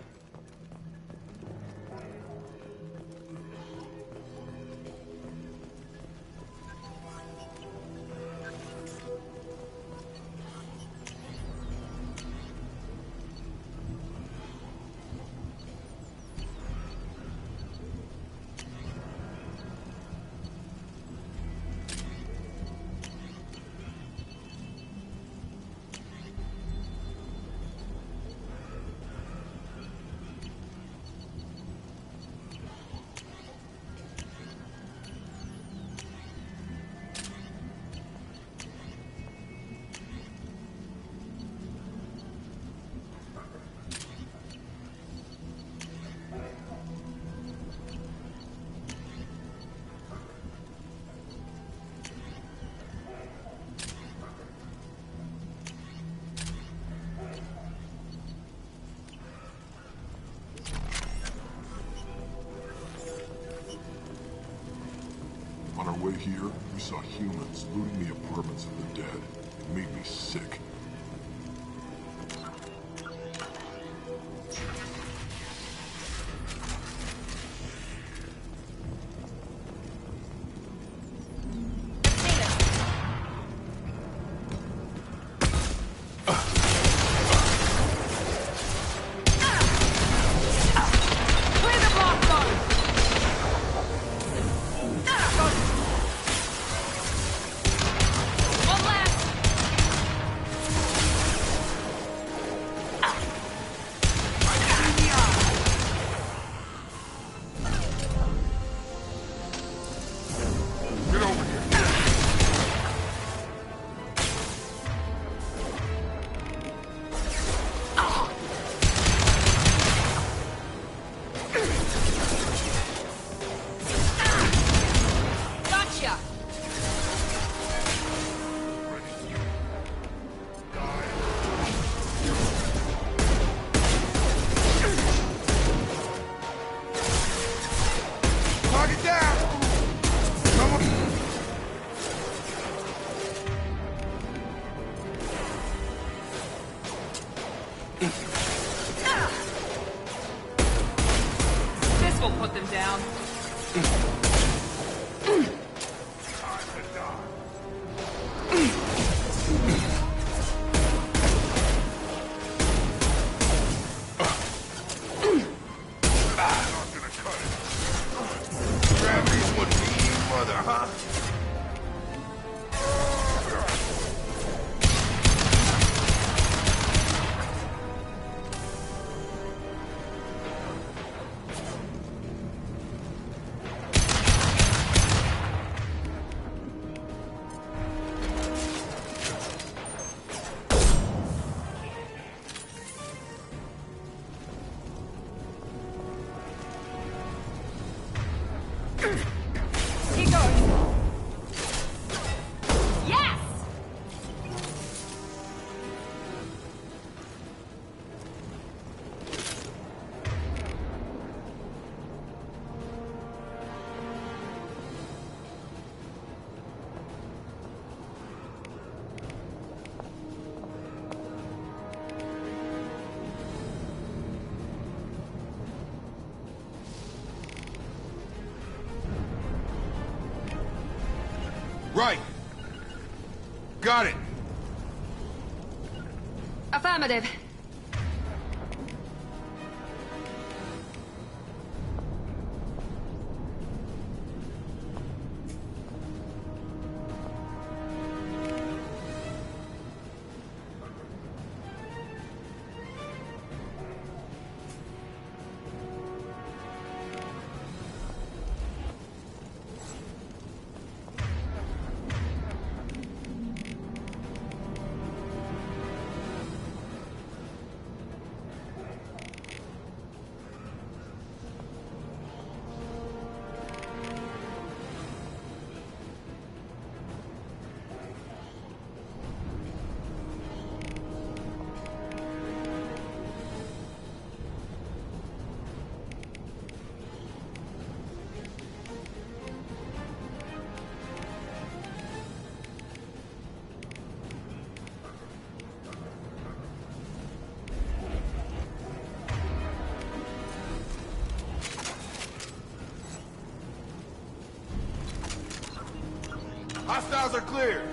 On our way here, we saw humans looting the apartments of the dead. It made me sick. This will put them down. Gravity's what we eat, mother, huh? Keep going. Yes! Right. Got it. Affirmative. Hostiles are clear.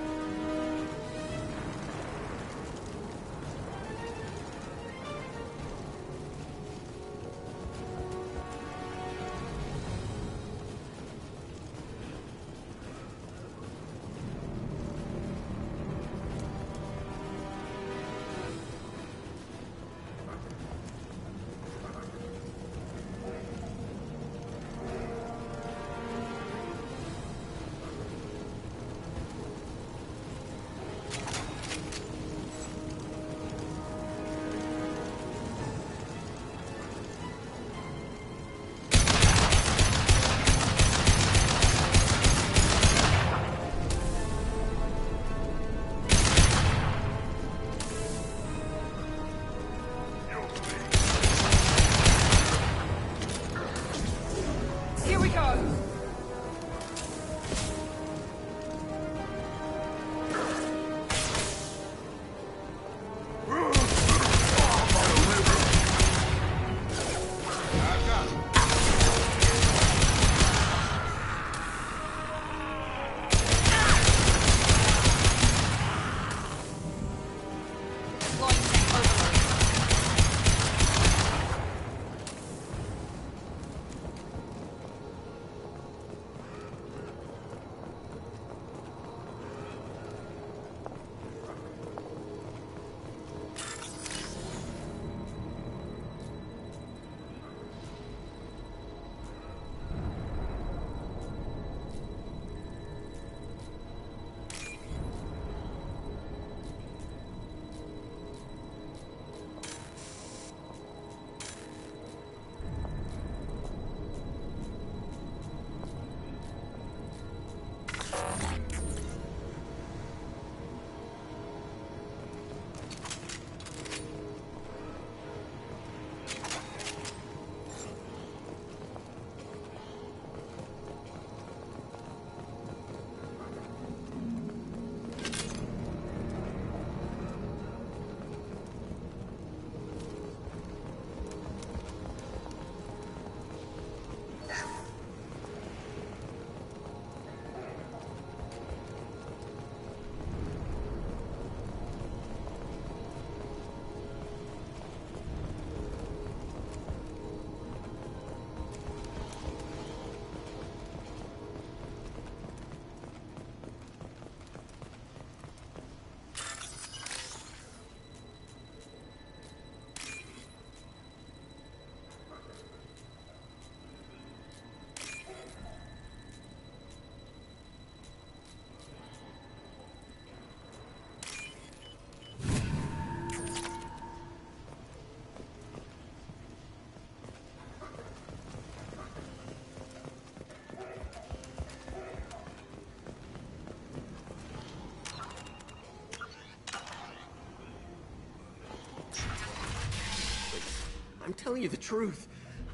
telling you the truth.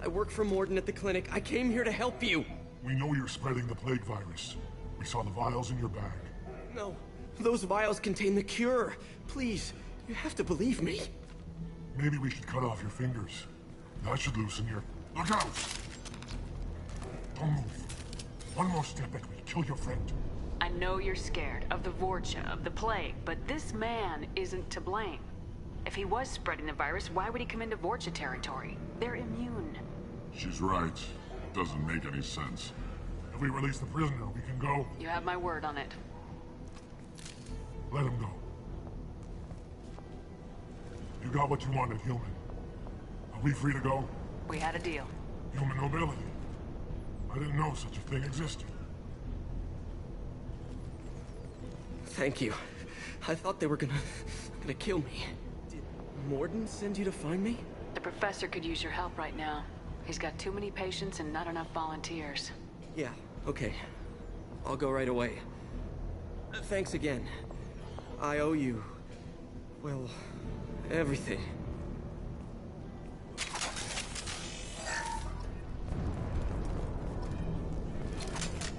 I work for Morden at the clinic. I came here to help you. We know you're spreading the plague virus. We saw the vials in your bag. No, those vials contain the cure. Please, you have to believe me. Maybe we should cut off your fingers. That should loosen your... Look out! Don't move. One more step and we'll kill your friend. I know you're scared of the Vorcha, of the plague, but this man isn't to blame. If he was spreading the virus, why would he come into Vorcha territory? They're immune. She's right. It doesn't make any sense. If we release the prisoner, we can go. You have my word on it. Let him go. You got what you wanted, human. Are we free to go? We had a deal. Human nobility. I didn't know such a thing existed. Thank you. I thought they were gonna kill me. Did Morden send you to find me? The professor could use your help right now. He's got too many patients and not enough volunteers. Yeah, okay. I'll go right away. Thanks again. I owe you... well, everything.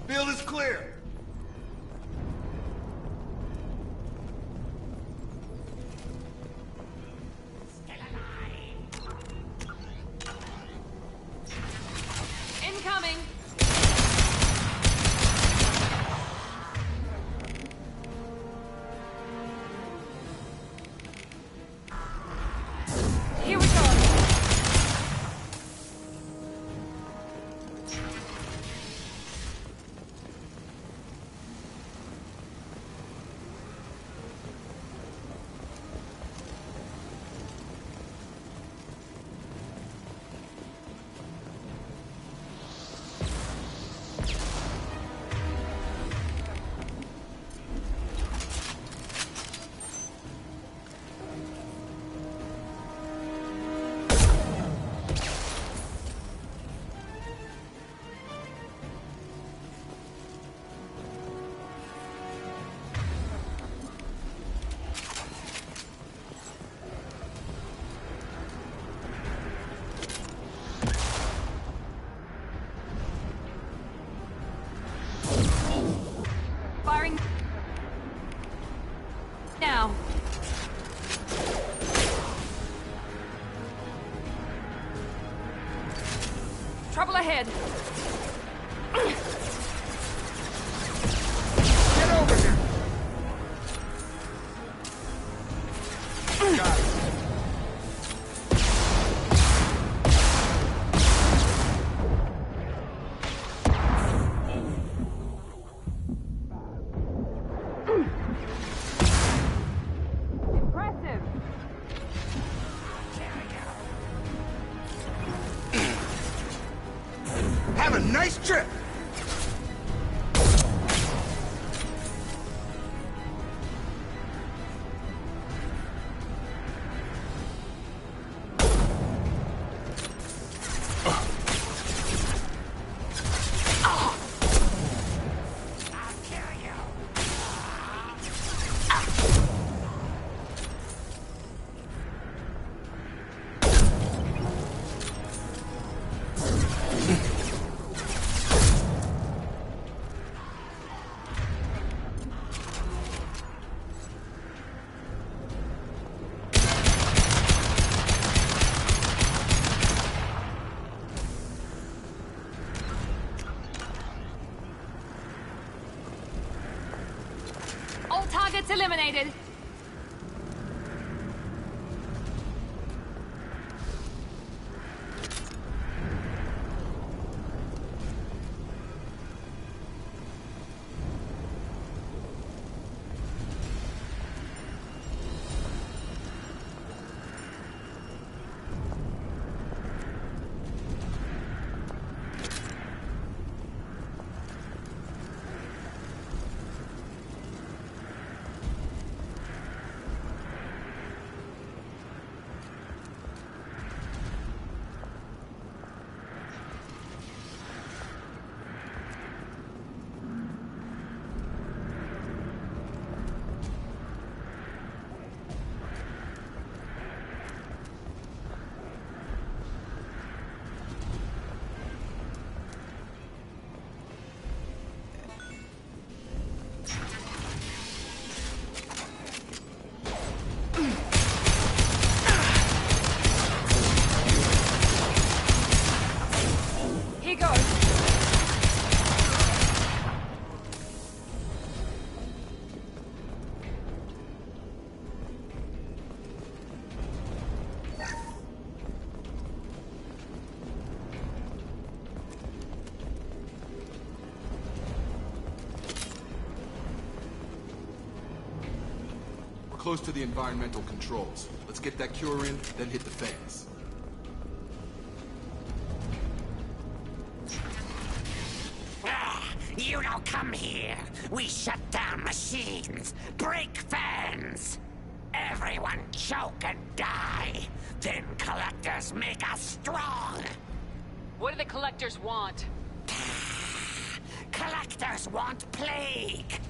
Field is clear. Incoming! Here we go! Firing now. Trouble ahead. Get over here. Got it. Impressive. Have a nice trip. All targets eliminated. close to the environmental controls. Let's get that cure in, then hit the fans. You don't come here. We shut down machines, break fans. Everyone choke and die. Then collectors make us strong. What do the collectors want? Collectors want plague.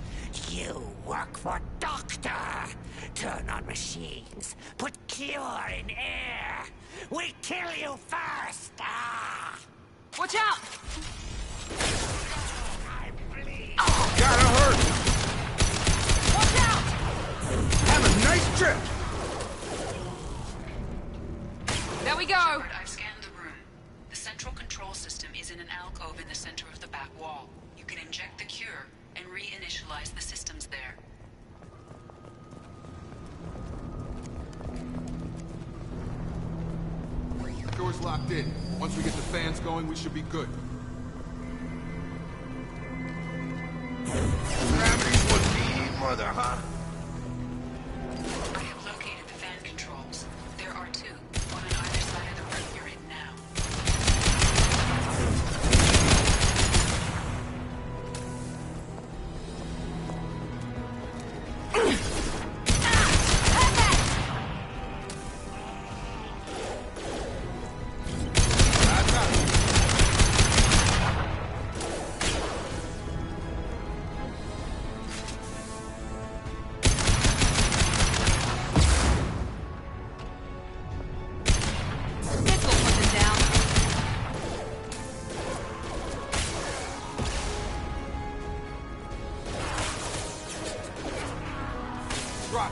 You work for Doctor. Turn on machines. Put cure in air. We kill you first. Watch out! Gotta hurt! Watch out! Have a nice trip! There we go! Shepard, I've scanned the room. The central control system is in an alcove in the center of the back wall. You can inject the cure and reinitialize the systems there. Door's locked in. Once we get the fans going, we should be good. Gravity's what me, mother, huh? I have located the fan controls. There are two, one on either side of the room you're in now. Drop.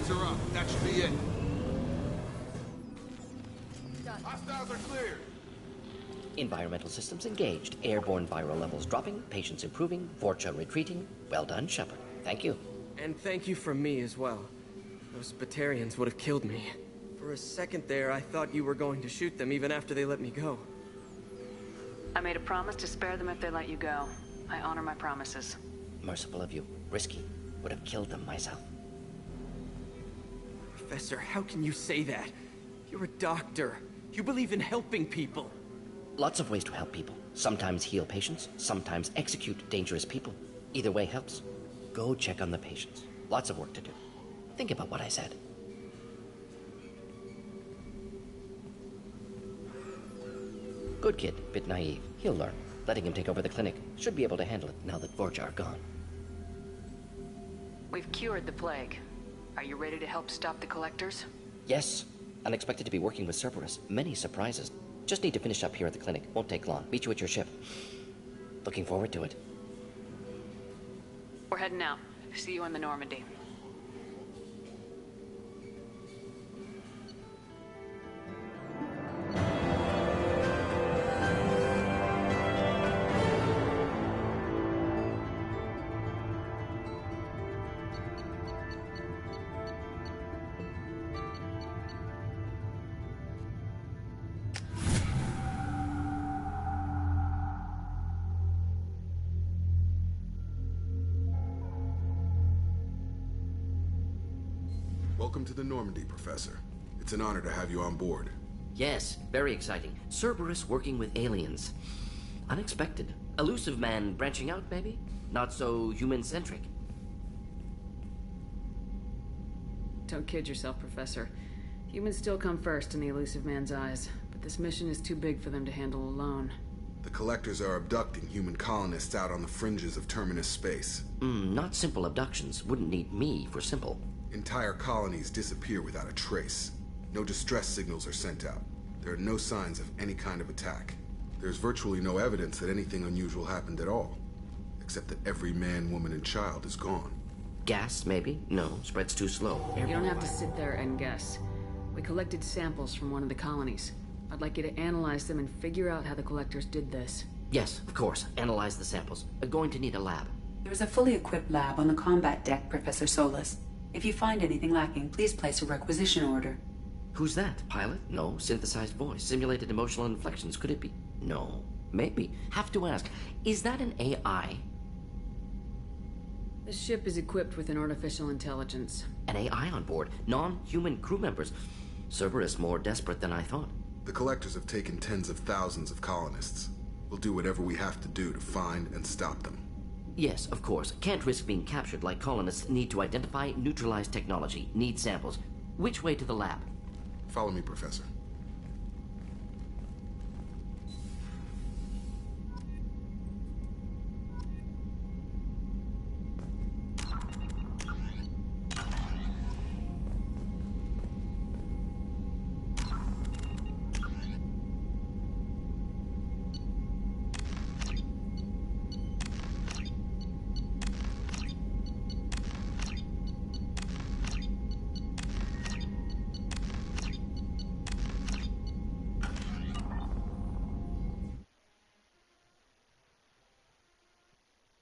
Defense are up. That should be it. Hostiles are cleared. Environmental systems engaged. Airborne viral levels dropping. Patients improving. Vorcha retreating. Well done, Shepard. Thank you. And thank you from me as well. Those Batarians would have killed me. For a second there, I thought you were going to shoot them even after they let me go. I made a promise to spare them if they let you go. I honor my promises. Merciful of you. Risky. Would have killed them myself. Professor, how can you say that? You're a doctor. You believe in helping people. Lots of ways to help people. Sometimes heal patients, sometimes execute dangerous people. Either way helps. Go check on the patients. Lots of work to do. Think about what I said. Good kid, bit naive. He'll learn. Letting him take over the clinic. Should be able to handle it now that Vorcha are gone. We've cured the plague. Are you ready to help stop the Collectors? Yes. Unexpected to be working with Cerberus. Many surprises. Just need to finish up here at the clinic. Won't take long. Meet you at your ship. Looking forward to it. We're heading out. See you on the Normandy. Welcome to the Normandy, Professor. It's an honor to have you on board. Yes, very exciting. Cerberus working with aliens. Unexpected. Elusive man branching out, maybe? Not so human-centric. Don't kid yourself, Professor. Humans still come first in the elusive man's eyes, but this mission is too big for them to handle alone. The Collectors are abducting human colonists out on the fringes of Terminus space. Not simple abductions. Wouldn't need me for simple. Entire colonies disappear without a trace. No distress signals are sent out. There are no signs of any kind of attack. There's virtually no evidence that anything unusual happened at all. Except that every man, woman, and child is gone. Gas, maybe? No, spreads too slow. You don't have to sit there and guess. We collected samples from one of the colonies. I'd like you to analyze them and figure out how the Collectors did this. Yes, of course. Analyze the samples. Going to need a lab. There is a fully equipped lab on the combat deck, Professor Solis. If you find anything lacking, please place a requisition order. Who's that? Pilot? No. Synthesized voice. Simulated emotional inflections. Could it be? No. Maybe. Have to ask. Is that an AI? The ship is equipped with an artificial intelligence. An AI on board. Non-human crew members. Cerberus more desperate than I thought. The Collectors have taken tens of thousands of colonists. We'll do whatever we have to do to find and stop them. Yes, of course. Can't risk being captured like colonists. Need to identify, neutralize technology. Need samples. Which way to the lab? Follow me, Professor.